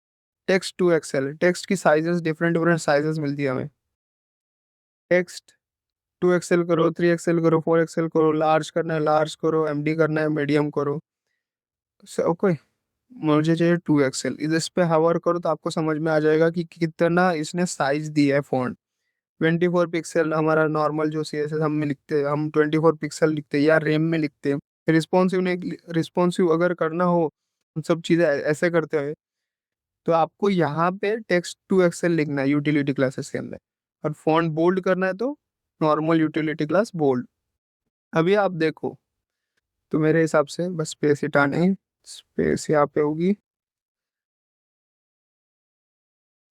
टेक्स्ट टू एक्सेल, टेक्स्ट की साइजेस डिफरेंट डिफरेंट साइजेस मिलती है हमें। टेक्स्ट टू एक्सेल करो, 3 एक्सेल करो, 4 एक्सेल करो, लार्ज करना है लार्ज करो, एमडी करना है मीडियम करो। ओके, मुझे चाहिए 2 एक्सेल। इस पे हवर करो तो आपको समझ में आ जाएगा कि कितना इसने साइज दिया है फॉन्ट। 24 पिक्सल हमारा नॉर्मल जो सी एस एस हम लिखते हैं, हम 24 पिक्सल लिखते हैं या रेम में लिखते हैं। रिस्पॉन्सिव ने रिस्पॉन्सिव अगर करना हो उन सब चीज़ें ऐसे करते हुए, तो आपको यहाँ पे टेक्स्ट टू एक्सेल लिखना है यूटिलिटी क्लासेस के अंदर। और फॉन्ट बोल्ड करना है तो नॉर्मल यूटिलिटी क्लास बोल्ड। अभी आप देखो, तो मेरे हिसाब से बस स्पेस हटाना है, स्पेस यहाँ पे होगी।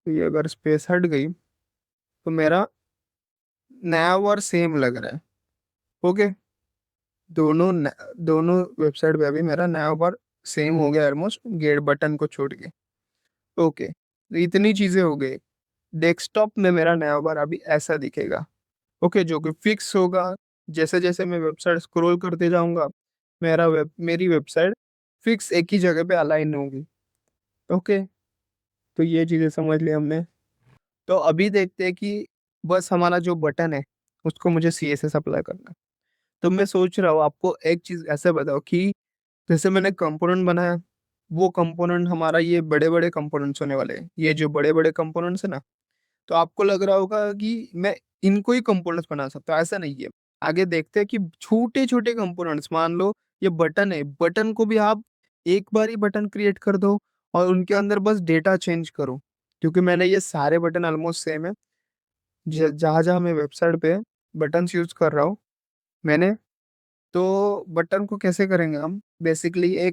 तो ये अगर स्पेस हट गई तो मेरा नया और सेम लग रहा है। ओके, दोनों वेबसाइट पे अभी मेरा नया बार सेम हो गया ऑलमोस्ट, गेट बटन को छोड़ के। ओके, तो इतनी चीजें हो गई। डेस्कटॉप में मेरा नया बार अभी ऐसा दिखेगा। ओके, जो कि फिक्स होगा। जैसे जैसे मैं वेबसाइट स्क्रॉल करते जाऊंगा, मेरी वेबसाइट फिक्स एक ही जगह पे अलाइन होगी। ओके, तो ये चीजें समझ ली हमने। तो अभी देखते हैं कि बस हमारा जो बटन है उसको मुझे सीएसएस अप्लाई करना है। तो मैं सोच रहा हूँ आपको एक चीज ऐसे बताओ कि जैसे मैंने कंपोनेंट बनाया, वो कंपोनेंट हमारा ये बड़े बड़े कंपोनेंट्स होने वाले हैं, ये जो बड़े बड़े कंपोनेंट्स है ना, तो आपको लग रहा होगा कि मैं इनको ही कंपोनेंट्स बना सकता हूँ, ऐसा नहीं है। आगे देखते हैं कि छोटे छोटे कंपोनेंट्स, मान लो ये बटन है, बटन को भी आप एक बार ही बटन क्रिएट कर दो और उनके अंदर बस डेटा चेंज करो। क्योंकि मैंने ये सारे बटन ऑलमोस्ट सेम है, जहाँ जहाँ मैं वेबसाइट पे बटन्स यूज कर रहा हूँ, मैंने तो बटन को कैसे करेंगे हम, बेसिकली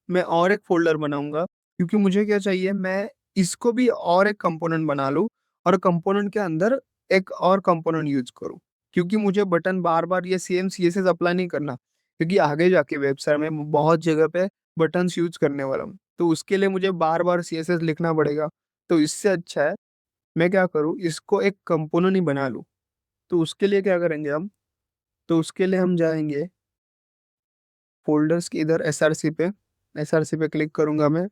मैं और एक फ़ोल्डर बनाऊँगा, क्योंकि मुझे क्या चाहिए, मैं इसको भी और एक कंपोनेंट बना लूँ और कंपोनेंट के अंदर एक और कंपोनेंट यूज़ करूँ। क्योंकि मुझे बटन बार-बार ये सेम सीएसएस अप्लाई नहीं करना, क्योंकि आगे जाके वेबसाइट में बहुत जगह पे बटन्स यूज़ करने वाला हूँ। तो उसके लिए मुझे बार-बार सीएसएस लिखना पड़ेगा। तो इससे अच्छा है मैं क्या करूँ, इसको एक कंपोनेंट ही बना लूँ। तो उसके लिए क्या करेंगे हम, तो उसके लिए हम जाएँगे फ़ोल्डर्स के इधर एसआरसी पे क्लिक करूँगा मैं।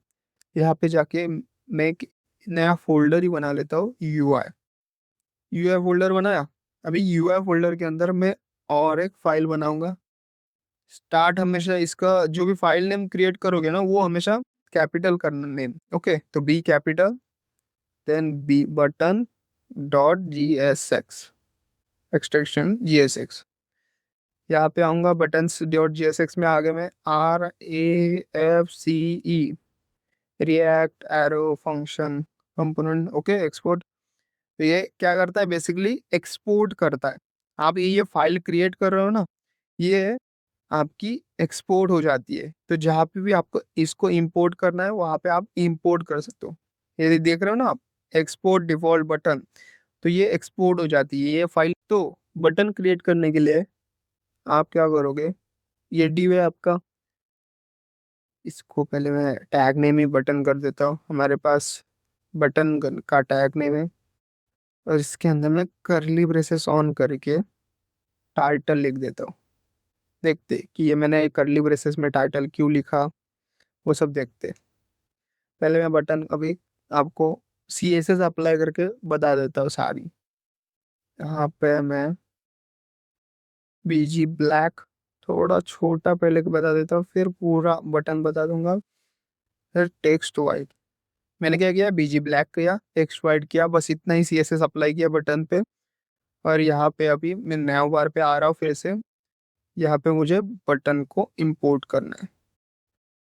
यहाँ पे जाके मैं एक नया फ़ोल्डर ही बना लेता हूँ यूआई। यूआई फ़ोल्डर बनाया, अभी यूआई फ़ोल्डर के अंदर मैं और एक फ़ाइल बनाऊँगा। स्टार्ट हमेशा इसका जो भी फ़ाइल नेम क्रिएट करोगे ना, वो हमेशा कैपिटल करना नेम, ओके? तो B capital, then B button dot JSX, extension JSX. यहाँ पे आऊँगा बटन्स डॉट जीएसएक्स में आगे मैं RAFCE, react arrow function component, okay export. तो ये क्या करता है, बेसिकली एक्सपोर्ट करता है। आप ये फाइल क्रिएट कर रहे हो ना, ये आपकी एक्सपोर्ट हो जाती है। तो जहाँ पे भी आपको इसको इंपोर्ट करना है, वहाँ पे आप इंपोर्ट कर सकते हो। ये देख रहे हो ना आप, एक्सपोर्ट डिफ़ॉल्ट बटन, तो ये एक्सपोर्ट हो जाती है ये फाइल। तो बटन क्रिएट करने के लिए आप क्या करोगे, ये डिव है आपका, इसको पहले मैं टैग नेम ही बटन कर देता हूँ। हमारे पास का टैग नेम है, और इसके अंदर मैं कर्ली ब्रेसेस ऑन करके टाइटल लिख देता हूँ। देखते कि ये मैंने कर्ली ब्रेसेस में टाइटल क्यों लिखा, वो सब देखते। पहले मैं बटन अभी आपको सीएसएस अप्लाई करके बता देता हूँ सारी। यहाँ पे मैं बीजी ब्लैक थोड़ा छोटा पहले के बता देता हूँ, फिर पूरा बटन बता दूंगा। फिर टेक्स्ट वाइट, मैंने क्या किया, बीजी ब्लैक किया, टेक्स्ट वाइट किया, बस इतना ही सीएसएस अप्लाई किया बटन पे। और यहाँ पे अभी मैं नया बार पे आ रहा हूँ फिर से। यहाँ पे मुझे बटन को इंपोर्ट करना है।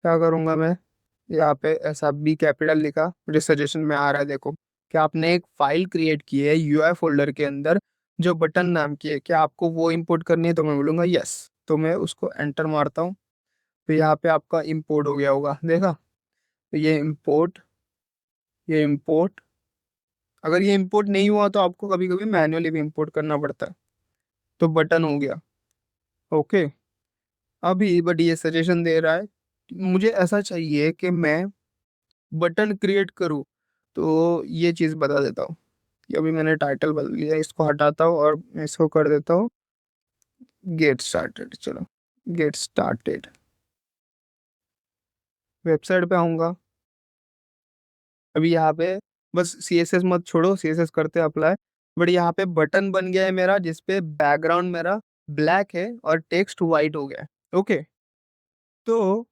क्या करूँगा मैं, यहाँ पे ऐसा बी कैपिटल लिखा, मुझे सजेशन में आ रहा है देखो, कि आपने एक फाइल क्रिएट की है यूआई फोल्डर के अंदर जो बटन नाम की है, क्या आपको वो इंपोर्ट करनी है? तो मैं बोलूँगा यस। तो मैं उसको एंटर मारता हूँ, तो यहाँ पे आपका इंपोर्ट हो गया होगा, देखा? तो ये इंपोर्ट, अगर ये इंपोर्ट नहीं हुआ तो आपको कभी कभी मैन्युअली भी इंपोर्ट करना पड़ता है। तो बटन हो गया, ओके। अभी बट ये सजेशन दे रहा है, मुझे ऐसा चाहिए कि मैं बटन क्रिएट करूँ, तो ये चीज़ बता देता हूँ कि अभी मैंने टाइटल बदल लिया, इसको हटाता हूँ और मैं इसको कर देता हूँ गेट स्टार्टेड। चलो, गेट स्टार्टेड, वेबसाइट पे आऊँगा। अभी यहाँ पे बस सीएसएस मत छोड़ो, सीएसएस करते अप्लाई। बट यहाँ पे बटन बन गया है मेरा, जिसपे बैकग्राउंड मेरा ब्लैक है और टेक्स्ट वाइट हो गया है, ओके। तो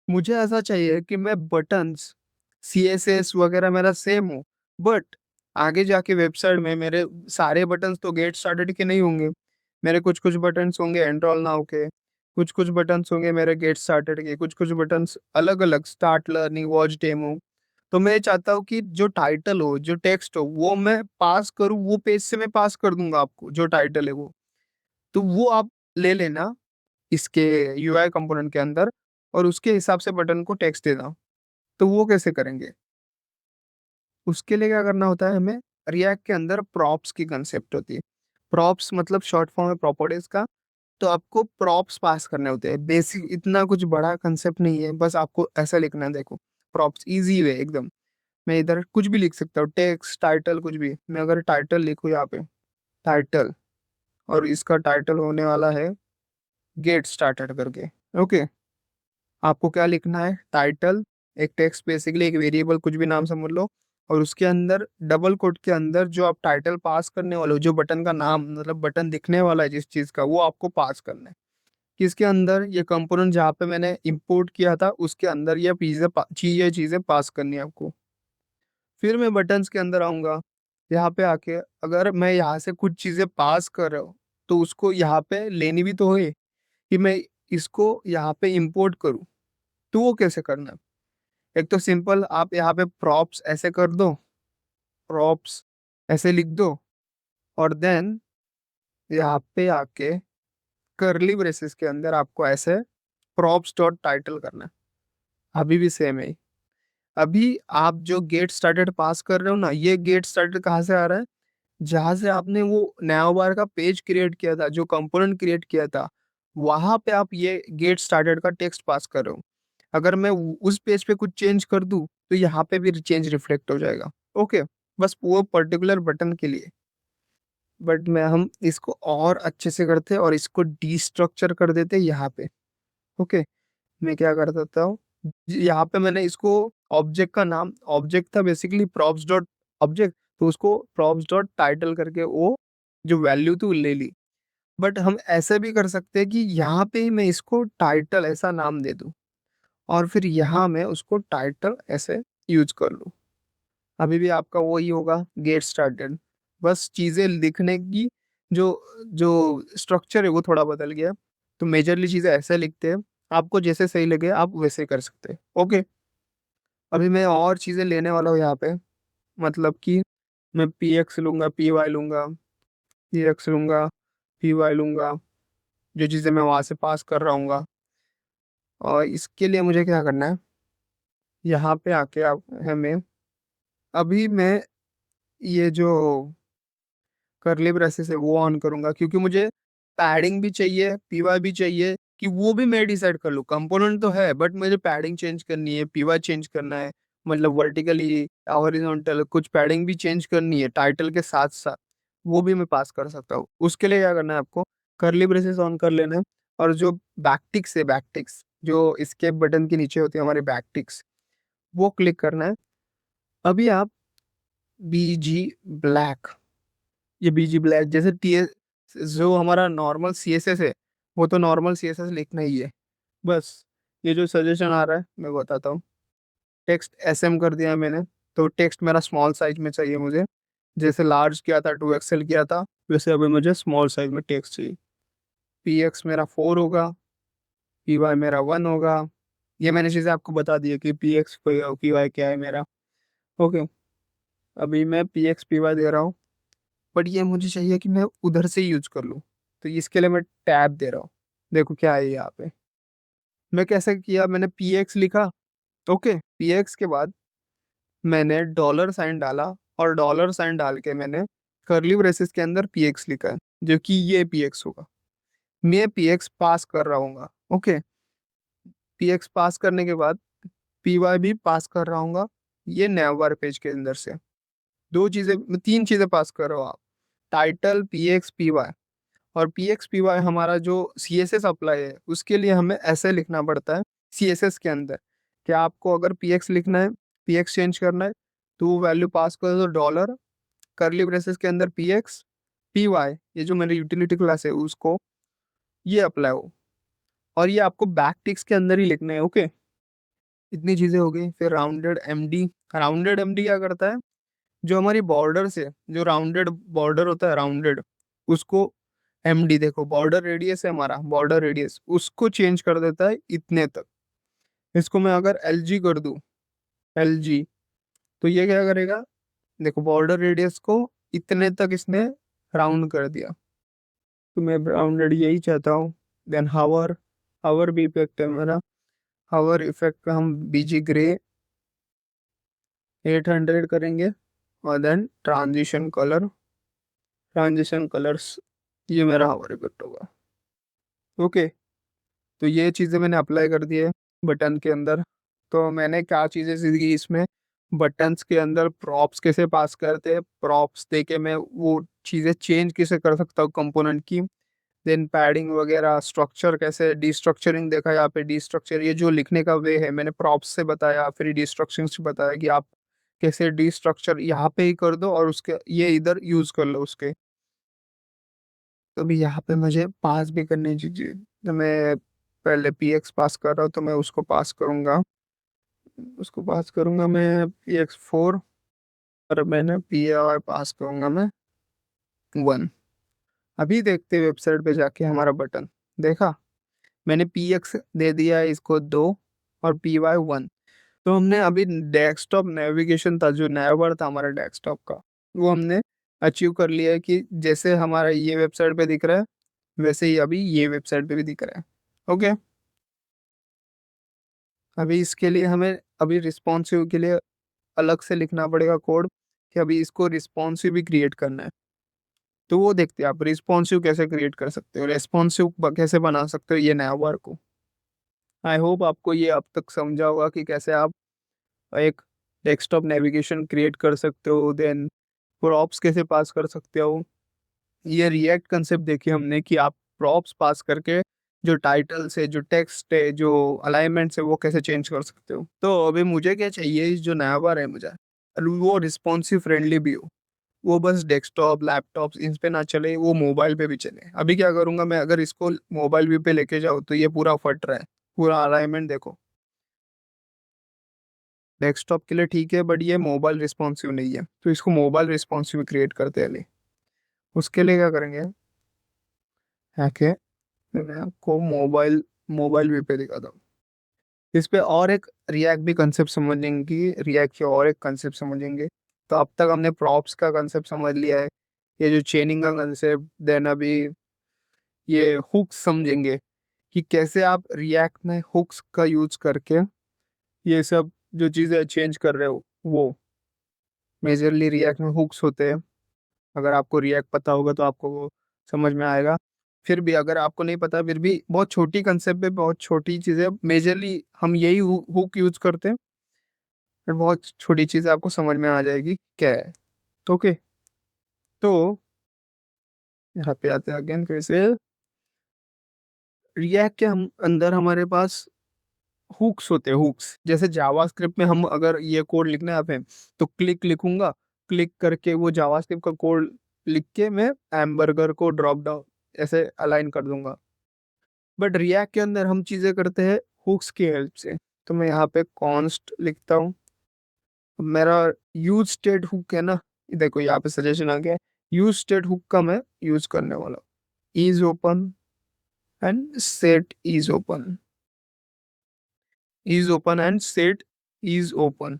मुझे ऐसा चाहिए कि मैं बटन्स सीएसएस वगैरह मेरा सेम हो, बट आगे जाके वेबसाइट में मेरे सारे बटन्स तो गेट स्टार्टेड के नहीं होंगे। मेरे कुछ-कुछ बटन्स होंगे एनरोल नाउ के, कुछ-कुछ बटन्स होंगे मेरे गेट स्टार्टेड के, कुछ-कुछ बटन्स अलग-अलग स्टार्ट लर्निंग, वॉच डेमो। तो मैं ये चाहता हूँ कि जो टाइटल हो, जो टेक्स्ट हो, वो मैं पास करूँ, वो पेज से मैं पास कर दूँगा आपको, जो टाइटल है वो। तो वो आप ले लेना इसके यूआई कंपोनेंट के अंदर, और उसके हिसाब से बटन को टेक्स्ट देना। तो वो कैसे करेंगे? उसके लिए क्या करना होता है हमें, रिएक्ट के अंदर प्रॉप्स की कंसेप्ट होती है। प्रॉप्स मतलब शॉर्ट फॉर्म है प्रॉपर्टीज़ का। तो आपको प्रॉप्स पास करने होते हैं। बेसिक इतना कुछ बड़ा कंसेप्ट नहीं है, बस आपको ऐसा लिखना है देखो। प्रॉप्स ईज़ी है एकदम। मैं इधर कुछ भी लिख सकता हूँ, टेक्स्ट, टाइटल कुछ भी। मैं अगर टाइटल लिखूँ यहाँ पे, टाइटल, और इसका टाइटल होने वाला है गेट स्टार्टेड करके, ओके। आपको क्या लिखना है, टाइटल, एक टेक्स्ट बेसिकली एक वेरिएबल कुछ भी नाम समझ लो, और उसके अंदर डबल कोट के अंदर जो आप टाइटल पास करने वाले हो, जो बटन का नाम मतलब बटन दिखने वाला है जिस चीज़ का, वो आपको पास करना है। किसके अंदर, ये कंपोनेंट जहाँ पे मैंने इंपोर्ट किया था उसके अंदर ये चीज़ें पास करनी है आपको। फिर मैं बटन्स के अंदर आऊँगा। यहाँ पे आके अगर मैं यहाँ से कुछ चीज़ें पास कर रहा हूँ, तो उसको यहाँ पे लेनी भी तो है कि मैं इसको यहाँ पे इंपोर्ट करूँ। तो वो कैसे करना है? एक तो सिंपल, आप यहाँ पे प्रॉप्स ऐसे कर दो, प्रॉप्स ऐसे लिख दो, और देन यहाँ पे आके कर्ली ब्रेसेस के अंदर आपको ऐसे प्रॉप्स डॉट टाइटल करना है। अभी भी सेम है। अभी आप जो गेट स्टार्टेड पास कर रहे हो ना, ये गेट स्टार्टेड कहाँ से आ रहा है? जहां से आपने वो नया बार का पेज क्रिएट किया था, जो कंपोनेंट क्रिएट किया था, वहां पे आप ये गेट स्टार्टेड का टेक्स्ट पास कर रहे हो। अगर मैं उस पेज पे कुछ चेंज कर दूं तो यहाँ पे भी चेंज रिफ्लेक्ट हो जाएगा। ओके, बस वो पर्टिकुलर बटन के लिए। बट मैं हम इसको और अच्छे से करते और इसको डीस्ट्रक्चर कर देते यहाँ पे। ओके, मैं क्या कर देता हूँ, यहाँ पे मैंने इसको ऑब्जेक्ट का नाम, ऑब्जेक्ट था बेसिकली प्रॉप्स डॉट ऑब्जेक्ट, तो उसको प्रॉप्स डॉट टाइटल करके वो जो वैल्यू थी वो ले ली। बट हम ऐसे भी कर सकते हैं कि यहाँ पे ही मैं इसको टाइटल ऐसा नाम दे दूँ और फिर यहाँ मैं उसको टाइटल ऐसे यूज कर लूँ। अभी भी आपका वही होगा, गेट स्टार्टेड। बस चीज़ें लिखने की जो जो स्ट्रक्चर है वो थोड़ा बदल गया। तो मेजरली चीज़ें ऐसे लिखते हैं, आपको जैसे सही लगे आप वैसे कर सकते हैं। ओके, अभी मैं और चीज़ें लेने वाला हूँ यहाँ पे। मतलब कि मैं पी एक्स लूंगा, पी वाई लूंगा, पी एक्स लूंगा, पी वाई लूंगा, जो चीज़ें मैं वहां से पास कर रहा हूँ। और इसके लिए मुझे क्या करना है, यहाँ पे आके आप हमें, अभी मैं ये जो करली ब्रेसेस है वो ऑन करूंगा, क्योंकि मुझे पैडिंग भी चाहिए, पीवाई भी चाहिए, कि वो भी मैं डिसाइड कर लूँ। कंपोनेंट तो है बट मुझे पैडिंग चेंज करनी है, पीवाई चेंज करना है, मतलब वर्टिकली हॉरिजॉन्टल कुछ पैडिंग भी चेंज करनी है टाइटल के साथ साथ, वो भी मैं पास कर सकता हूँ। उसके लिए क्या करना है आपको, करली ब्रेसेस ऑन कर लेना है और जो बैकटिक्स है, बैकटिक्स जो escape बटन के नीचे होती है हमारे बैकटिक्स, वो क्लिक करना है। अभी आप बीजी ब्लैक, ये बीजी ब्लैक जैसे टी जो हमारा नॉर्मल सीएसएस है, वो तो नॉर्मल सीएसएस लिखना ही है। बस ये जो सजेशन आ रहा है मैं बताता हूँ। टेक्स्ट एसएम कर दिया मैंने, तो टेक्स्ट मेरा स्मॉल साइज में चाहिए मुझे। जैसे लार्ज किया था, 2 एक्सएल किया था, वैसे अभी मुझे स्मॉल साइज में टेक्स्ट चाहिए। पी एक्स मेरा 4 होगा, पी वाई मेरा 1 होगा। ये मैंने चीज़ें आपको बता दी है कि पी एक्स पी वाई क्या है मेरा। ओके, अभी मैं P X P why they रहा हूँ, बट ये मुझे चाहिए कि मैं उधर से यूज कर लूँ। तो इसके लिए मैं टैब दे रहा हूँ। देखो क्या है यहाँ पे, मैं कैसे किया, मैंने पी एक्स लिखा। ओके, पी एक्स के बाद मैंने डॉलर साइन डाला और डॉलर साइन डाल के मैंने करली ब्रेसेस के अंदर पी एक्स लिखा है, जो कि ये पी एक्स होगा। मैं पी एक्स पास कर रहा हूँ। ओके, पी एक्स पास करने के बाद पी वाई भी पास कर रहा हूँ, ये नैवबार पेज के अंदर से। दो चीजें, तीन चीजें पास कर रहे हो आप, title, P X, P Y. और पी एक्स पी वाई हमारा जो सी एस एस अप्लाई है उसके लिए हमें ऐसे लिखना पड़ता है सी एस एस के अंदर। क्या आपको अगर पी एक्स लिखना है, पी एक्स चेंज करना है, तो वैल्यू पास कर दो डॉलर, करली ब्रेसेस के अंदर पी एक्स पी वाई, ये जो मेरी यूटिलिटी क्लास है उसको ये अप्लाई हो। और ये आपको बैक टिक्स के अंदर ही लिखना है। ओके, इतनी चीजें हो गई। फिर राउंडेड एमडी, राउंडेड एमडी क्या करता है, जो हमारी बॉर्डर से जो राउंडेड बॉर्डर होता है, राउंडेड, उसको एमडी, देखो बॉर्डर रेडियस है हमारा, बॉर्डर रेडियस उसको चेंज कर देता है इतने तक। इसको मैं अगर एलजी कर दूं, एलजी, तो ये क्या करेगा, देखो बॉर्डर रेडियस को इतने तक इसने राउंड कर दिया। तो मैं राउंडेड यही चाहता हूँ। देन हावर, हावर भी इफेक्ट है मेरा, हावर इफेक्ट पे हम बीजी ग्रे 800 करेंगे। और then transition colour, transition colours, ये मेरा हावर इफेक्ट होगा। ओके, तो ये चीज़ें मैंने अप्लाई कर दी है बटन के अंदर। तो मैंने क्या चीज़ें सीखी इसमें, बटन्स के अंदर प्रॉप्स कैसे पास करते हैं, प्रॉप्स देके मैं वो चीज़ें चेंज कैसे कर सकता हूँ कंपोनेंट की। देन पैडिंग वगैरह, स्ट्रक्चर कैसे, डिस्ट्रक्चरिंग देखा यहाँ पे, डिस्ट्रक्चर ये जो लिखने का वे है मैंने प्रॉप्स से बताया, फिर डिस्ट्रक्शन से बताया कि आप कैसे डिस्ट्रक्चर यहाँ पे ही कर दो और उसके ये इधर यूज कर लो उसके। तो अभी यहाँ पे मुझे पास भी करनी चाहिए। तो मैं पहले पी एक्स पास कर रहा हूँ तो मैं उसको पास करूंगा, उसको पास करूंगा मैं पी एक्स 4, और मैंने पी आर पास करूंगा मैं 1। अभी देखते वेबसाइट पे जाके हमारा बटन, देखा मैंने पी एक्स दे दिया है इसको 2 और पी वाई 1। तो हमने अभी डेस्कटॉप नेविगेशन था जो नया था हमारा डेस्कटॉप का, वो हमने अचीव कर लिया है कि जैसे हमारा ये वेबसाइट पे दिख रहा है वैसे ही अभी ये वेबसाइट पे भी दिख रहा है। ओके, अभी इसके लिए हमें अभी रिस्पॉन्सिव के लिए अलग से लिखना पड़ेगा कोड, कि अभी इसको रिस्पॉन्सिव भी क्रिएट करना है। तो वो देखते हैं आप रिस्पॉन्सिव कैसे क्रिएट कर सकते हो, रेस्पॉन्सिव कैसे बना सकते हो ये नया वर्क को। आई होप आपको ये अब तक समझा होगा कि कैसे आप एक डेस्कटॉप नेविगेशन क्रिएट कर सकते हो, देन प्रॉप्स कैसे पास कर सकते हो। ये रिएक्ट कंसेप्ट देखिए हमने कि आप प्रॉप्स पास करके जो टाइटल्स है, जो टेक्स्ट है, जो अलाइनमेंट्स है, वो कैसे चेंज कर सकते हो। तो अभी मुझे क्या चाहिए, इस जो नया बार है मुझे, वो रिस्पॉन्सिव फ्रेंडली भी हो। वो बस डेस्कटॉप लैपटॉप इन पे ना चले, वो मोबाइल पे भी चले। अभी क्या करूंगा मैं, अगर इसको मोबाइल व्यू पे लेके जाऊँ तो ये पूरा फट रहा है, पूरा अलाइनमेंट देखो। डेस्कटॉप के लिए ठीक है, बट ये मोबाइल रिस्पॉन्सिव नहीं है, तो इसको मोबाइल रिस्पॉन्सिव क्रिएट करते हैं अली। उसके लिए क्या करेंगे, है मैं आपको मोबाइल मोबाइल व्यू पे दिखाता हूँ। इस पे और एक रिएक्ट भी कंसेप्ट समझेंगे, रिएक्ट के और एक कंसेप्ट समझेंगे। तो अब तक हमने प्रॉप्स का कंसेप्ट समझ लिया है, ये जो चेनिंग का कंसेप्ट, देन अभी ये हुक्स समझेंगे कि कैसे आप रिएक्ट में हुक्स का यूज करके ये सब जो चीज़ें चेंज कर रहे हो वो। मेजरली रिएक्ट में हुक्स होते हैं, अगर आपको रिएक्ट पता होगा तो आपको वो समझ में आएगा। फिर भी अगर आपको नहीं पता, फिर भी बहुत छोटी कंसेप्ट है, बहुत छोटी चीज़ें, मेजरली हम यही हुक यूज करते हैं। फिर बहुत छोटी चीज़ आपको समझ में आ जाएगी क्या है। तो ओके, तो यहाँ पे आते हैं अगेन फिर से। रिएक्ट के हम अंदर हमारे पास हुक्स होते हैं, हुक्स। जैसे जावास्क्रिप्ट में हम अगर ये कोड लिखना है आप, तो क्लिक लिखूंगा, क्लिक करके वो जावास्क्रिप्ट का कोड लिख के मैं हैमबर्गर को ड्रॉप डाउन ऐसे अलाइन कर दूंगा। बट रिएक्ट के अंदर हम चीजें करते हैं हुक्स की हेल्प से। तो मैं यहाँ पे कॉन्स्ट लिखता हूँ, मेरा यूज स्टेट हुक है ना, देखो यहाँ पे सजेशन आ गया, यूज स्टेट हुक का मैं यूज करने वाला हूँ। Is open and set is open, is open and set is open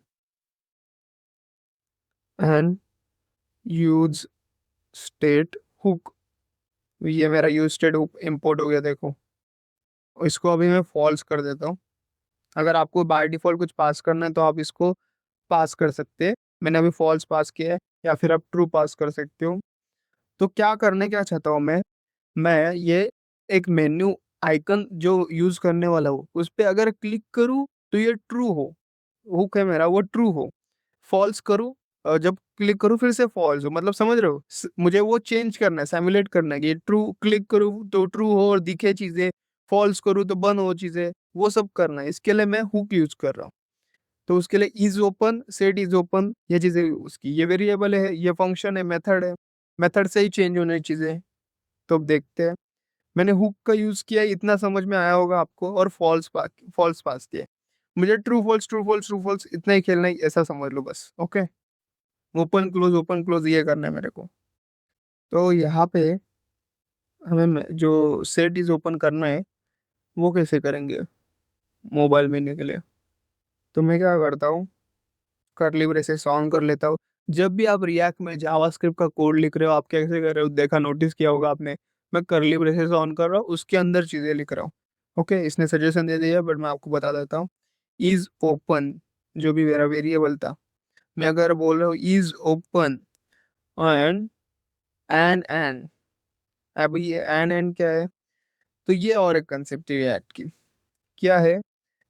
and use state hook. ये मेरा यूज स्टेट हुक इंपोर्ट हो गया देखो। इसको अभी मैं फॉल्स कर देता हूँ। अगर आपको बाय डिफॉल्ट कुछ पास करना है तो आप इसको पास कर सकते हैं। मैंने अभी फॉल्स पास किया है, या फिर आप ट्रू पास कर सकते हो। तो क्या करने क्या चाहता हूँ मैं ये एक मेन्यू आइकन जो यूज करने वाला हूँ उस पे अगर क्लिक करूँ तो ये ट्रू हो, हुक है मेरा वो ट्रू हो। फॉल्स करूँ, जब क्लिक करूँ फिर से फॉल्स हो, मतलब समझ रहे हो, मुझे वो चेंज करना है, सिमुलेट करना है कि ट्रू क्लिक करूँ तो ट्रू हो और दिखे चीजें, फॉल्स करूँ तो बंद हो चीजें, वो सब करना है। इसके लिए मैं हुक यूज कर रहा हूँ। तो उसके लिए is open set is open ये चीजें उसकी, ये वेरिएबल है, ये फंक्शन है, मेथड है, मेथड से ही चेंज होने चीजें। तो अब देखते हैं, मैंने हुक का यूज किया, इतना समझ में आया होगा आपको, और फॉल्स पास किया। मुझे true false true false true false इतना ही खेलना है, ऐसा समझ लो बस। ओके, ओपन क्लोज ये करना है मेरे को। तो यहाँ पे हमें जो सेट इज ओपन करना है वो कैसे करेंगे मोबाइल मेन्यू के लिए। तो मैं क्या करता हूँ, कर्ली ब्रेसेस ऑन कर लेता हूँ। जब भी आप रिएक्ट में जावास्क्रिप्ट का कोड लिख रहे हो, आप कैसे कर रहे हो, देखा नोटिस किया होगा आपने, मैं कर्ली ब्रेसेस ऑन कर रहा हूँ, उसके अंदर चीजें लिख रहा हूँ। ओके, इसने सजेशन दे दिया बट मैं आपको बता देता हूँ। इज ओपन जो भी मेरा वेरिएबल था, मैं अगर बोल रहा हूँ इज ओपन एंड एन, अब ये एन क्या है, तो ये और एक कंसेप्ट है रिएक्ट की। क्या है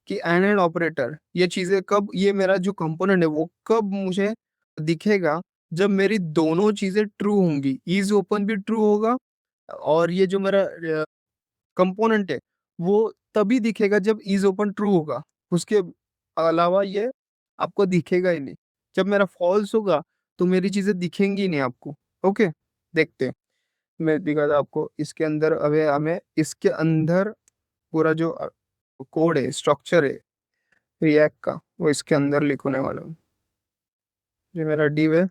कि एंड एंड ऑपरेटर, ये चीजें कब, ये मेरा जो कंपोनेंट है वो कब मुझे दिखेगा, जब मेरी दोनों चीजें ट्रू होंगी, इज ओपन भी ट्रू होगा और ये जो मेरा कंपोनेंट है वो तभी दिखेगा जब इज ओपन ट्रू होगा। उसके अलावा ये आपको दिखेगा ही नहीं। जब मेरा फॉल्स होगा तो मेरी चीजें दिखेंगी ही नहीं आपको। ओके, देखते हैं, मैं दिखाता आपको। इसके अंदर अबे हमें इसके अंदर पूरा जो कोड है, स्ट्रक्चर है रिएक्ट का, वो इसके अंदर लिखने वाला हूँ। ये मेरा डिव है,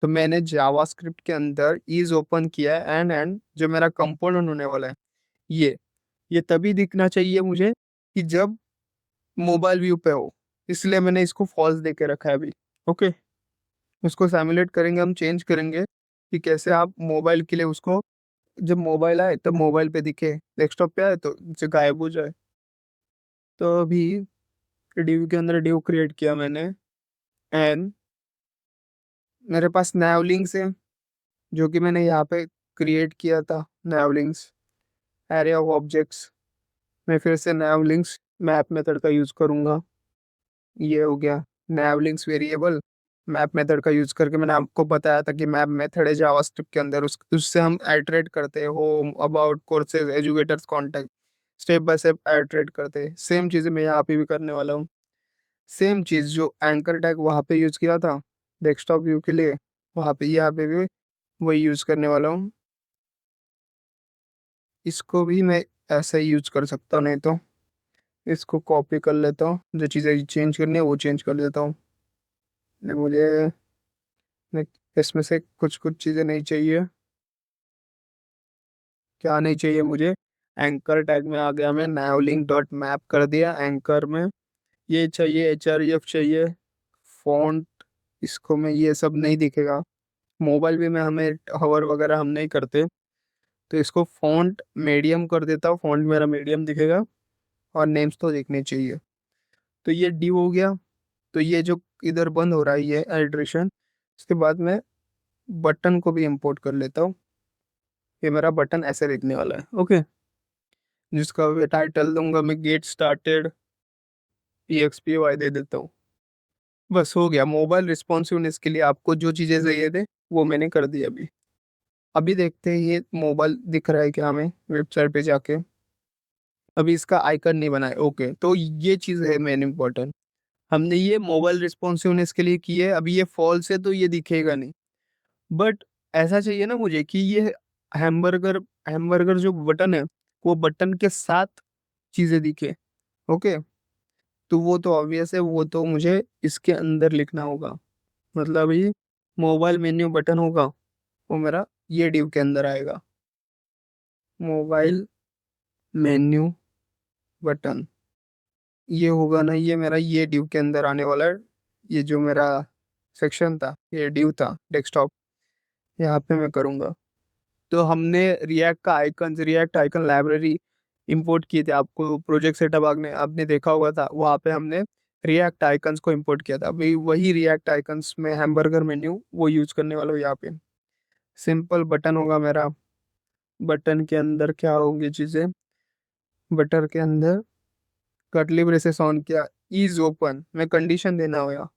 तो मैंने जावास्क्रिप्ट के अंदर इज ओपन किया है एंड जो मेरा कंपोनेंट होने वाला है ये ये तभी दिखना चाहिए मुझे कि जब मोबाइल व्यू पे हो, इसलिए मैंने इसको फॉल्स दे के रखा है अभी। ओके, उसको सिमुलेट करेंगे, हम चेंज करेंगे कि कैसे आप मोबाइल के लिए उसको जब मोबाइल आए तब मोबाइल पे दिखे, डेस्कटॉप पे आए तो नीचे गायब हो जाए। तो अभी डिव के अंदर डिव क्रिएट किया मैंने, एंड मेरे पास नैवलिंक्स है जो कि मैंने यहाँ पे क्रिएट किया था। नैवलिंक्स एरे ऑफ ऑब्जेक्ट्स, मैं फिर से नैवलिंक्स मैप मेथड का यूज करूंगा। ये हो गया नैवलिंक्स वेरिएबल। मैप मेथड का यूज करके मैंने आपको बताया था कि मैप मेथड है जावास्क्रिप्ट के अंदर, उस उससे हम आइटरेट करते हैं home, about, courses, educators, contact, step by step iterate करते हैं। सेम चीज़ें मैं यहाँ पे भी करने वाला हूँ। सेम चीज़ जो एंकर टैग वहाँ पे यूज किया था डेस्कटॉप व्यू के लिए, वहाँ पे यहाँ पे भी वही यूज करने वाला हूँ। इसको भी मैं ऐसे ही यूज कर सकता हूँ, नहीं तो इसको कॉपी कर लेता हूँ, जो चीज़ें चेंज करनी है वो चेंज कर देता हूँ। मुझे इसमें से कुछ कुछ चीज़ें नहीं चाहिए। क्या नहीं चाहिए मुझे? एंकर टैग में आ गया, मैं नावलिंक डॉट मैप कर दिया एंकर में। ये चाहिए, एच चाहिए, फॉन्ट, इसको में ये सब नहीं दिखेगा। मोबाइल भी में हमें हवर वगैरह हम नहीं करते, तो इसको फॉन्ट मीडियम कर देता हूँ, फॉन्ट मेरा मीडियम दिखेगा। और नेम्स तो दिखने चाहिए। तो ये डी हो गया। तो ये जो इधर बंद हो रहा है ये एडिशन, इसके बाद मैं बटन को भी इंपोर्ट कर लेता हूँ। ये मेरा बटन ऐसे दिखने वाला है, ओके। जिसका टाइटल दूंगा मैं गेट स्टार्टेड EXPY दे देता हूँ। बस हो गया। मोबाइल रिस्पॉन्सिवनेस के लिए आपको जो चीज़ें चाहिए थे वो मैंने कर दी। अभी अभी देखते हैं ये मोबाइल दिख रहा है क्या हमें वेबसाइट पे जाके। अभी इसका आइकन नहीं बना है, ओके। तो ये चीज़ है मेन इम्पोर्टेंट। हमने ये मोबाइल रिस्पॉन्सिवनेस के लिए की है। अभी ये फॉल्स है तो ये दिखेगा नहीं, बट ऐसा चाहिए ना मुझे कि ये हैमबर्गर हैमबर्गर जो बटन है वो बटन के साथ चीज़ें दिखे, ओके। तो वो तो ऑब्वियस है, वो तो मुझे इसके अंदर लिखना होगा। मतलब ये मोबाइल मेन्यू बटन होगा, वो मेरा ये डिव के अंदर आएगा। मोबाइल मेन्यू बटन ये होगा ना, ये मेरा ये डिव के अंदर आने वाला है। ये जो मेरा सेक्शन था, ये डिव था डेस्कटॉप, यहाँ पे मैं करूँगा। तो हमने रिएक्ट का icon, react icon library import किए थे। आपको प्रोजेक्ट सेटअप आपने आपने देखा होगा था, वहाँ पे हमने रिएक्ट आइकन्स को इंपोर्ट किया था। अभी वही रिएक्ट आइकन्स में हैमबर्गर मेन्यू वो यूज करने वाला हूँ यहाँ पे। सिंपल बटन होगा मेरा। बटन के अंदर क्या होंगी चीजें? बटन के अंदर कर्ली ब्रेसेस ऑन किया, इज ओपन में कंडीशन देना होगा,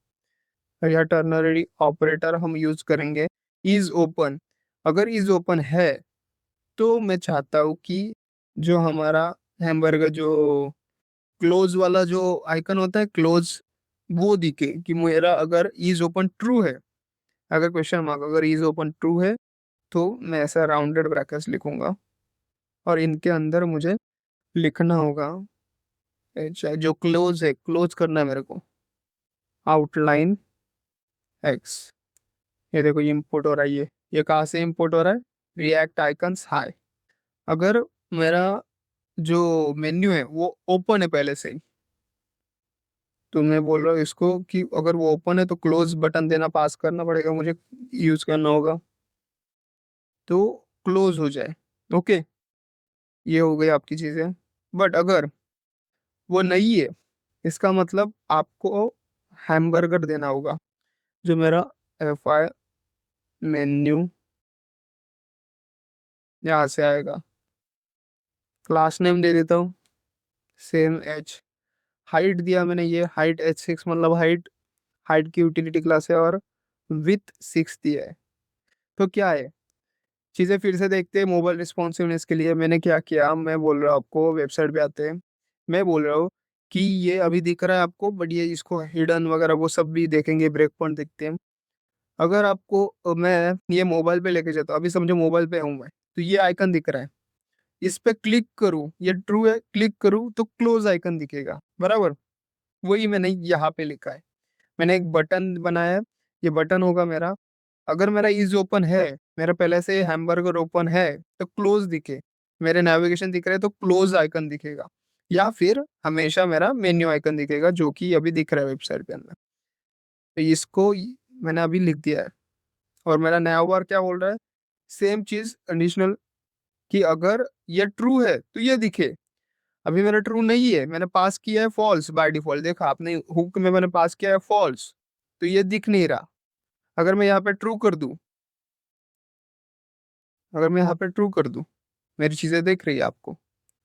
या टर्नरी ऑपरेटर हम यूज करेंगे इज ओपन। अगर इज ओपन है तो मैं चाहता हूँ कि जो हमारा हैमबर्गर जो क्लोज वाला जो आइकन होता है क्लोज, वो दिखे कि मेरा अगर इज ओपन ट्रू है। अगर क्वेश्चन मार्क, अगर इज ओपन ट्रू है तो मैं ऐसा राउंडेड ब्रैकेट्स लिखूंगा और इनके अंदर मुझे लिखना होगा जो क्लोज है, क्लोज करना है मेरे को, आउटलाइन एक्स। ये देखो ये इंपोर्ट हो रहा है। ये कहाँ से इंपोर्ट हो रहा है? React icons high. अगर मेरा जो मेन्यू है वो ओपन है पहले से ही, तो मैं बोल रहा हूँ इसको कि अगर वो ओपन है तो क्लोज बटन देना, पास करना पड़ेगा मुझे, यूज करना होगा तो क्लोज हो जाए, ओके। ये हो गई आपकी चीजें। बट अगर वो नहीं है, इसका मतलब आपको हैमबर्गर देना होगा, जो मेरा FI मेन्यू यहाँ से आएगा। क्लास नेम दे देता हूँ सेम एच। हाइट दिया मैंने, ये हाइट H6 मतलब हाइट, हाइट की यूटिलिटी क्लास है। और विथ 6 दिया है। तो क्या है, चीज़ें फिर से देखते हैं। मोबाइल रिस्पॉन्सिवनेस के लिए मैंने क्या किया, मैं बोल रहा हूँ आपको, वेबसाइट पे आते हैं। मैं बोल रहा हूँ कि ये अभी दिख रहा है आपको, बट ये इसको हिडन वगैरह वो सब भी देखेंगे, ब्रेक पॉइंट देखते हैं। अगर आपको मैं ये मोबाइल पे लेके जाता हूँ, अभी समझो मोबाइल पे हूँ मैं, तो ये आइकन दिख रहा है, इस पे क्लिक करूँ, ये ट्रू है, क्लिक करूँ तो क्लोज आइकन दिखेगा, बराबर। वही मैंने यहाँ पे लिखा है। मैंने एक बटन बनाया है, ये बटन होगा मेरा। अगर मेरा इज ओपन है, मेरा पहले से हैमबर्गर ओपन है, तो क्लोज दिखे, मेरे नेविगेशन दिख रहे हैं तो क्लोज आइकन दिखेगा, या फिर हमेशा मेरा मेन्यू आइकन दिखेगा जो कि अभी दिख रहा है वेबसाइट के अंदर। तो इसको मैंने अभी लिख दिया है। और मेरा नया बार क्या बोल रहा है? सेम चीज कंडीशनल कि अगर ये ट्रू है तो ये दिखे। अभी मेरा ट्रू नहीं है, मैंने पास किया है फॉल्स बाय डिफॉल्ट, देखा आपने हुक में मैंने पास किया है फॉल्स, तो ये दिख नहीं रहा। अगर मैं यहाँ पे ट्रू कर दूं, अगर मैं यहाँ पे ट्रू कर दूं, मेरी चीजें दिख रही है आपको।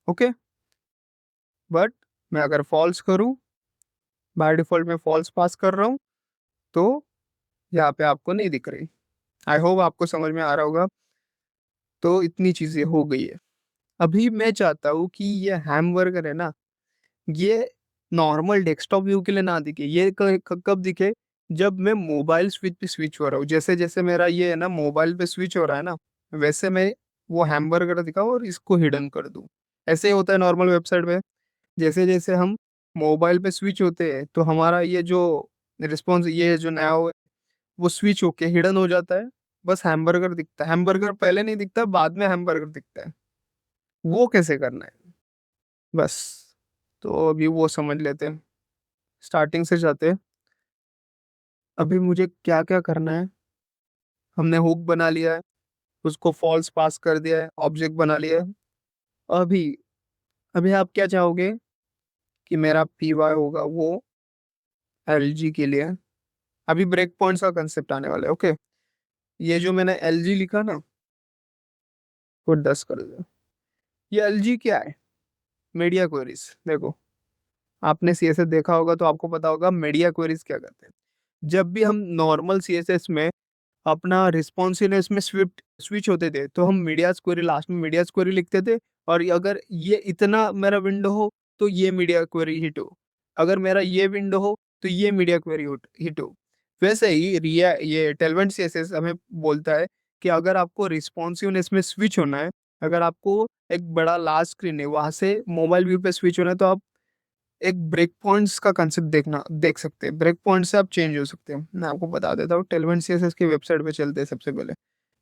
ओके, बट मैं अगर फॉल्स करूं, बाय डिफॉल्ट मैं फॉल्स पास कर रहा हूँ, तो यहाँ पे आपको नहीं दिख रही। आई होप आपको समझ में आ रहा होगा। तो इतनी चीजें हो गई है। अभी मैं चाहता हूँ कि ये हैमबर्गर है ना, ये नॉर्मल डेस्कटॉप व्यू के लिए ना दिखे, ये कब दिखे, जब मैं मोबाइल स्विच पे स्विच हो रहा हूँ। जैसे जैसे मेरा ये है ना मोबाइल पे स्विच हो रहा है ना, वैसे मैं वो हैमबर्गर दिखाऊँ और इसको हिडन कर दूँ। ऐसे ही होता है नॉर्मल वेबसाइट पे। जैसे जैसे हम मोबाइल पे स्विच होते हैं तो हमारा ये जो रिस्पॉन्स, ये जो नया वो स्विच होके हिडन हो जाता है। बस हैमबर्गर दिखता है, हैमबर्गर पहले नहीं दिखता, बाद में हैमबर्गर दिखता है। वो कैसे करना है बस, तो अभी वो समझ लेते हैं। स्टार्टिंग से जाते हैं। अभी मुझे क्या क्या करना है। हमने हुक बना लिया है, उसको फॉल्स पास कर दिया है, ऑब्जेक्ट बना लिया है। अभी अभी आप क्या चाहोगे कि मेरा पीवाई होगा वो एलजी के लिए। अभी ब्रेक पॉइंट्स का कंसेप्ट आने वाला है। ओके, ये जो मैंने एलजी लिखा ना, वो 10 कर दो। ये एलजी क्या है? Media queries. देखो, आपने सीएसएस देखा होगा तो आपको पता होगा मीडिया क्वेरीज क्या करते हैं। जब भी हम नॉर्मल सीएसएस में अपना रिस्पॉन्सिवनेस में स्विफ्ट स्विच होते थे, तो हम मीडिया क्वेरी, लास्ट में मीडिया क्वेरी लिखते थे। और अगर ये इतना मेरा विंडो हो तो ये मीडिया क्वेरी हिट हो, अगर मेरा ये विंडो हो तो ये मीडिया क्वेरी हिट हो। वैसे ही रिया ये टेलवेंट सीएसएस हमें बोलता है कि अगर आपको रिस्पॉन्सिवनेस में स्विच होना है, अगर आपको एक बड़ा लार्ज स्क्रीन है वहां से मोबाइल व्यू पे स्विच होना है, तो आप एक ब्रेक पॉइंट्स का कंसेप्ट देख सकते हैं। ब्रेक पॉइंट से आप चेंज हो सकते हैं। मैं आपको बता देता हूँ, टेलवेंट सीएसएस की वेबसाइट पे चलते हैं सबसे पहले।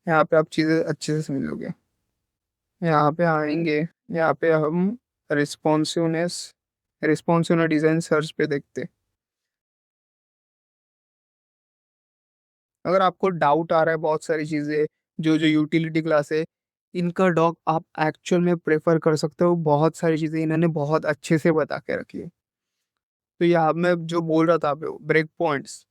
यहाँ पे आप चीज़ें अच्छे से समझ लोगे। यहाँ पे आएंगे, यहाँ पे हम रिस्पॉन्सिवनेस रिस्पॉन्सिवनेस डिज़ाइन सर्च पे देखते हैं। अगर आपको डाउट आ रहा है बहुत सारी चीज़ें, जो जो यूटिलिटी क्लास है, इनका डॉक आप एक्चुअल में प्रेफर कर सकते हो। बहुत सारी चीज़ें इन्होंने बहुत अच्छे से बता के रखी है। तो यहाँ मैं जो बोल रहा था ब्रेक पॉइंट्स,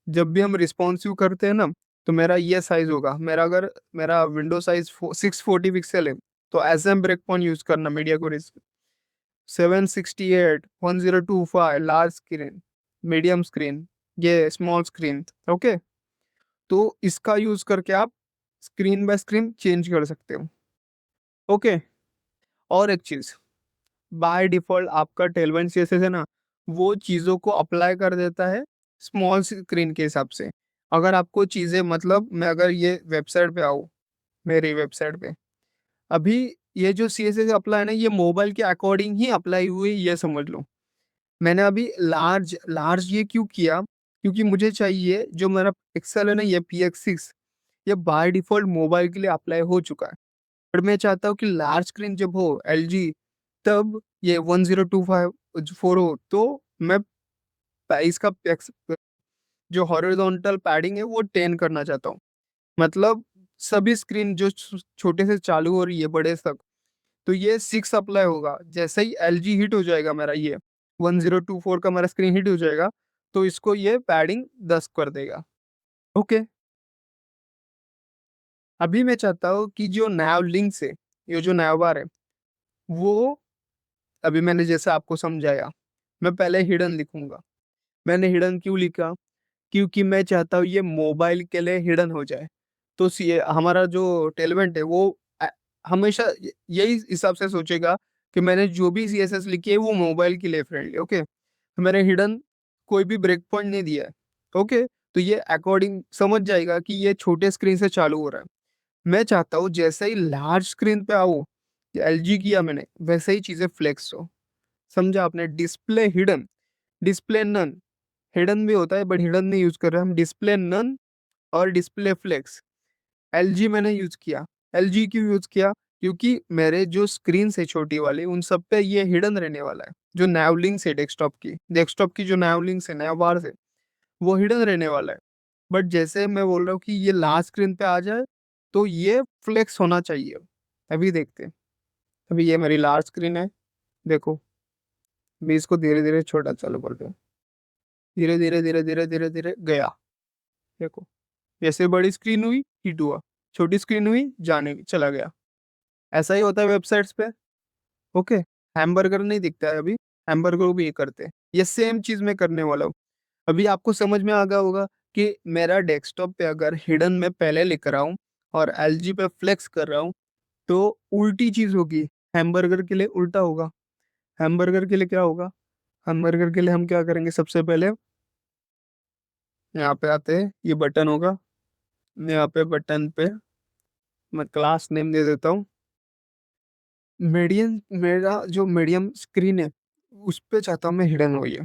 जब भी हम रिस्पॉन्सिव करते हैं ना, तो मेरा ये साइज होगा। मेरा अगर मेरा विंडो साइज 640 पिक्सल है, तो S M breakpoint use करना मीडिया को। 768 1025 लार्ज स्क्रीन, मीडियम स्क्रीन, ये स्मॉल स्क्रीन। ओके, तो इसका यूज करके आप स्क्रीन बाय स्क्रीन चेंज कर सकते हो। ओके, और एक चीज, बाय डिफॉल्ट आपका टेलवेंट सीएसएस है ना, वो चीज़ों को अप्लाई कर देता है स्मॉल स्क्रीन के हिसाब से। अगर आपको चीज़ें, मतलब मैं अगर ये वेबसाइट पे आऊँ, मेरी वेबसाइट पे, अभी ये जो सीएसएस अप्लाई है ना, ये मोबाइल के अकॉर्डिंग ही अप्लाई हुई, ये समझ लो। मैंने अभी लार्ज लार्ज ये क्यों किया, क्योंकि मुझे चाहिए जो मेरा पिक्सल है ना, ये PX6, ये बाय डिफॉल्ट मोबाइल के लिए अप्लाई हो चुका है। पर मैं चाहता हूँ कि लार्ज स्क्रीन जब हो एलजी, तब ये 1025 हो, तो मैं इसका जो हॉरिजॉन्टल पैडिंग है वो 10 करना चाहता हूँ। मतलब सभी स्क्रीन जो छोटे से चालू हो रही है बड़े तक, तो ये 6 अप्लाई होगा। जैसे ही एलजी हिट हो जाएगा, मेरा ये 1024 का मेरा स्क्रीन हिट हो जाएगा, तो इसको ये पैडिंग 10 कर देगा। ओके, अभी मैं चाहता हूँ कि जो नैव लिंक्स है, ये जो नैव बार है, वो अभी मैंने जैसे आपको समझाया, मैं पहले हिडन लिखूंगा। मैंने हिडन क्यों लिखा? क्योंकि मैं चाहता हूँ ये मोबाइल के लिए हिडन हो जाए। तो हमारा जो टेलवेंट है वो अ, हमेशा यही हिसाब से सोचेगा कि मैंने जो भी सीएसएस लिखी है वो मोबाइल के लिए फ्रेंडली। ओके, तो मैंने हिडन कोई भी ब्रेक पॉइंट नहीं दिया है। ओके, तो ये अकॉर्डिंग समझ जाएगा कि ये छोटे स्क्रीन से चालू हो रहा है। मैं चाहता हूँ जैसे ही लार्ज स्क्रीन पे आओ, एलजी किया मैंने, वैसे ही चीजें फ्लेक्स हो। समझा आपने? Display hidden, display none. Hidden भी होता है बट हिडन नहीं यूज कर रहे हम, डिस्प्ले नन और डिस्प्ले फ्लेक्स। एलजी मैंने यूज किया। एलजी क्यों यूज किया? क्योंकि मेरे जो स्क्रीन है छोटी वाली, उन सब पे ये हिडन रहने वाला है। जो नैवलिंक्स है डेस्कटॉप की जो नैवलिंक्स है, नैव बार है, वो हिडन रहने वाला है। बट जैसे मैं बोल रहा हूँ कि ये लास्ट स्क्रीन पे आ जाए, तो ये फ्लेक्स होना चाहिए। अभी देखते हैं। अभी ये मेरी लार्ज स्क्रीन है, देखो। अभी इसको धीरे धीरे छोटा चालू करते हैं, धीरे धीरे धीरे धीरे धीरे धीरे गया, देखो। जैसे बड़ी स्क्रीन हुई हिट हुआ, छोटी स्क्रीन हुई जाने चला गया। ऐसा ही होता है वेबसाइट्स पे। ओके, हैमबर्गर नहीं दिखता है अभी, हैमबर्गर को भी ये करते हैं, ये सेम चीज मैं करने वाला हूँ। अभी आपको समझ में आ गया होगा कि मेरा डेस्कटॉप पे अगर हिडन में पहले लिख रहा हूँ और एलजी पे फ्लेक्स कर रहा हूँ, तो उल्टी चीज होगी। हैमबर्गर के लिए उल्टा होगा। हैमबर्गर के लिए क्या होगा? हैमबर्गर के लिए हम क्या करेंगे, सबसे पहले यहाँ पे आते हैं, ये बटन होगा। यहाँ पे बटन पे मैं क्लास नेम दे देता हूँ मीडियम। मेरा जो मीडियम स्क्रीन है उस पे चाहता हूँ मैं हिडन हो ये।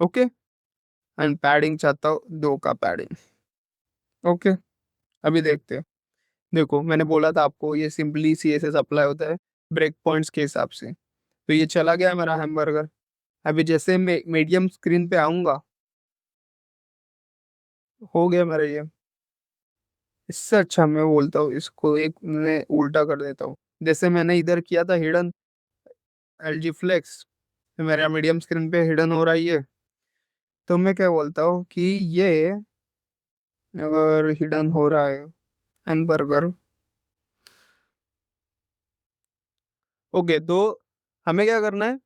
ओके, एंड पैडिंग चाहता हूँ 2 का पैडिंग। ओके, अभी देखते हैं। देखो, मैंने बोला था आपको ये सिंपली सीएसएस अप्लाई होता है ब्रेक पॉइंट्स के हिसाब से। तो ये चला गया मेरा हैमबर्गर। अभी जैसे मैं मीडियम स्क्रीन पे आऊंगा, हो गया मेरा ये। इससे अच्छा मैं बोलता हूँ इसको, एक मैं उल्टा कर देता हूँ। जैसे मैंने इधर किया था हिडन एलजी फ्लेक्स, मेरा मीडियम स्क्रीन पे हिडन हो रहा है ये। तो मैं क्या बोलता हूँ कि ये अगर हिडन हो रहा है हैमबर्गर, ओके, तो हमें क्या करना है,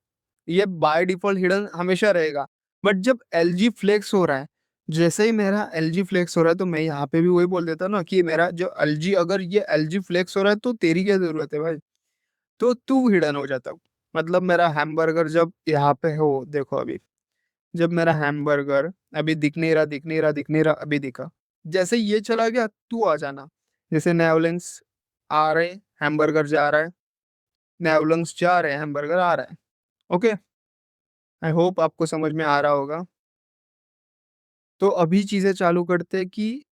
ये बाय डिफॉल्ट हिडन हमेशा रहेगा। बट जब एलजी फ्लेक्स हो रहा है, जैसे ही मेरा एलजी फ्लेक्स हो रहा है, तो मैं यहाँ पे भी वही बोल देता ना कि मेरा जो एलजी, अगर ये एलजी फ्लेक्स हो रहा है तो तेरी क्या जरूरत है भाई, तो तू हिडन हो जाता। मतलब मेरा हैमबर्गर जब यहाँ पे हो, देखो अभी, जब मेरा हैमबर्गर अभी दिख नहीं रहा, दिख नहीं रहा, दिख नहीं रहा, अभी दिखा। जैसे ये चला गया, तू आ जाना। जैसे नेवलेंस आ रहे, हैमबर्गर जा रहा है, नेवलेंस जा रहे हैं, हैमबर्गर आ रहा है। ओके, आई होप आपको समझ में आ रहा होगा। तो अभी चीजें चालू करते हैं कि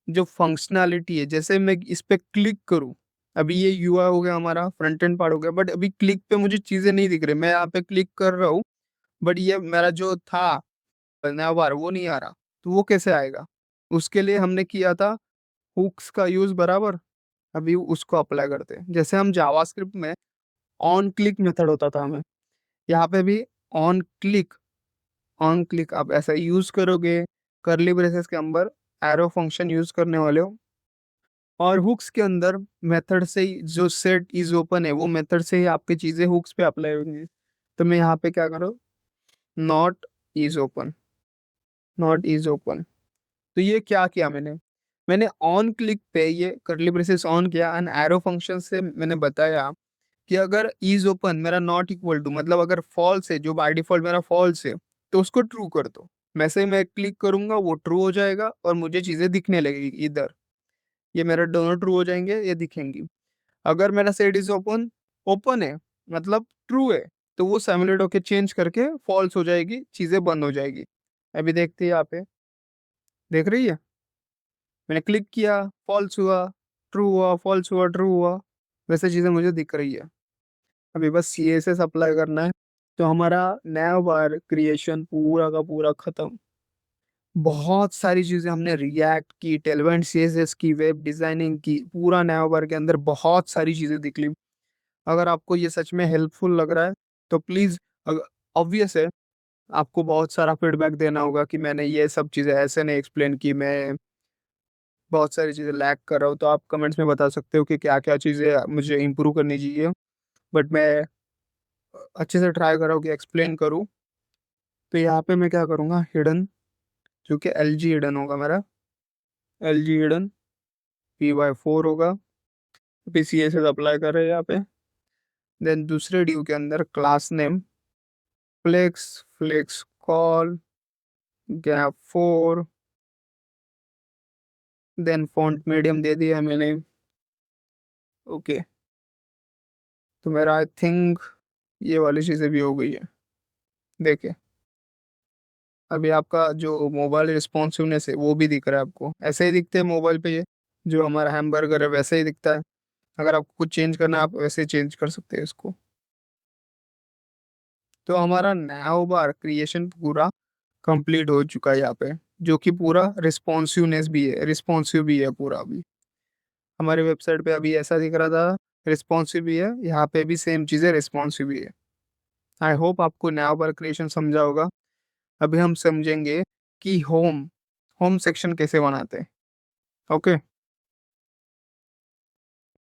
जो फंक्शनैलिटी है, जैसे मैं इस पे क्लिक करूं, अभी ये यूआई हो गया, हमारा फ्रंट एंड पार्ट हो गया, बट अभी क्लिक पे मुझे चीजें नहीं दिख रही। मैं यहाँ पे क्लिक कर रहा हूँ, बट ये मेरा जो था नया बार वो नहीं आ रहा। तो वो कैसे आएगा? उसके लिए हमने किया था हुक्स का यूज, बराबर। अभी उसको अप्लाई करते हैं। जैसे हम जावास्क्रिप्ट में ऑन क्लिक मेथड होता था हमें, यहाँ पे भी ऑन क्लिक, ऑन क्लिक आप ऐसा यूज करोगे, करली ब्रेसेस के अंदर एरो फंक्शन यूज करने वाले हो, और हुक्स के अंदर मेथड से ही जो सेट इज ओपन है वो मेथड से ही आपकी चीजें हुक्स पे अप्लाई होंगी। तो मैं यहाँ पे क्या करूँ, not is open, not is open. तो ये क्या किया मैंने, मैंने ऑन क्लिक पे ये करली ब्रेसेस ऑन किया, एंड एरो फंक्शन से मैंने बताया कि अगर इज ओपन मेरा नॉट इक्वल टू, मतलब अगर फॉल्स है, जो बाय डिफॉल्ट मेरा फॉल्स है, तो उसको ट्रू कर दो। वैसे ही मैं क्लिक करूंगा वो ट्रू हो जाएगा और मुझे चीजें दिखने लगेगी इधर। ये मेरा दोनों ट्रू हो जाएंगे, ये दिखेंगी। अगर मेरा सेट इज ओपन, ओपन है मतलब ट्रू है, तो वो सिमुलेट होके चेंज करके फॉल्स हो जाएगी, चीजें बंद हो जाएगी। अभी देखते हैं यहाँ पे, देख रही है? मैंने क्लिक किया, फॉल्स हुआ, ट्रू हुआ, फॉल्स हुआ, ट्रू हुआ। वैसे चीजें मुझे दिख रही है। अभी बस सीएसएस अप्लाई करना है, तो हमारा नया बार क्रिएशन पूरा का पूरा खत्म। बहुत सारी चीजें हमने रिएक्ट की, टेलवेंट सीएसएस की, वेब डिजाइनिंग की, पूरा नया बार के अंदर बहुत सारी चीजें दिख ली। अगर आपको ये सच में हेल्पफुल लग रहा है तो प्लीज, ऑब्वियस है आपको बहुत सारा फीडबैक देना होगा कि मैंने ये सब चीजें ऐसे नहीं एक्सप्लेन की, मैं बहुत सारी चीजें लैक कर रहा हूँ। तो आप कमेंट्स में बता सकते हो कि क्या क्या चीजें मुझे इंप्रूव करनी चाहिए। बट मैं अच्छे से ट्राई कर रहा हूँ कि एक्सप्लेन करूँ। तो यहाँ पे मैं क्या करूँगा, हिडन, जो कि एल जी हिडन होगा मेरा, एल जी हिडन P/4 होगा। P C S S apply कर रहे हैं यहाँ पे। देन दूसरे ड्यू के अंदर class name flex, flex col, gap 4, then font medium दे दिया मैंने। ओके, तो मेरा आई थिंक ये वाली चीज़ें भी हो गई है। देखिए, अभी आपका जो मोबाइल रिस्पॉन्सिवनेस है वो भी दिख रहा है आपको, ऐसे ही दिखते हैं मोबाइल पे ये, जो हमारा हैमबर्गर है वैसे ही दिखता है। अगर आपको कुछ चेंज करना है आप वैसे चेंज कर सकते हैं इसको। तो हमारा नैव बार क्रिएशन पूरा कंप्लीट हो चुका है यहाँ पे, जो कि पूरा रिस्पॉन्सिवनेस भी है, रिस्पॉन्सिव भी है पूरा अभी। हमारी वेबसाइट पे अभी ऐसा दिख रहा था, रिस्पॉन्सिव भी है, यहाँ पे भी सेम चीज़ें रिस्पॉन्सिव भी है। आई होप आपको नया पर क्रिएशन समझा होगा। अभी हम समझेंगे कि होम होम सेक्शन कैसे बनाते हैं। ओके।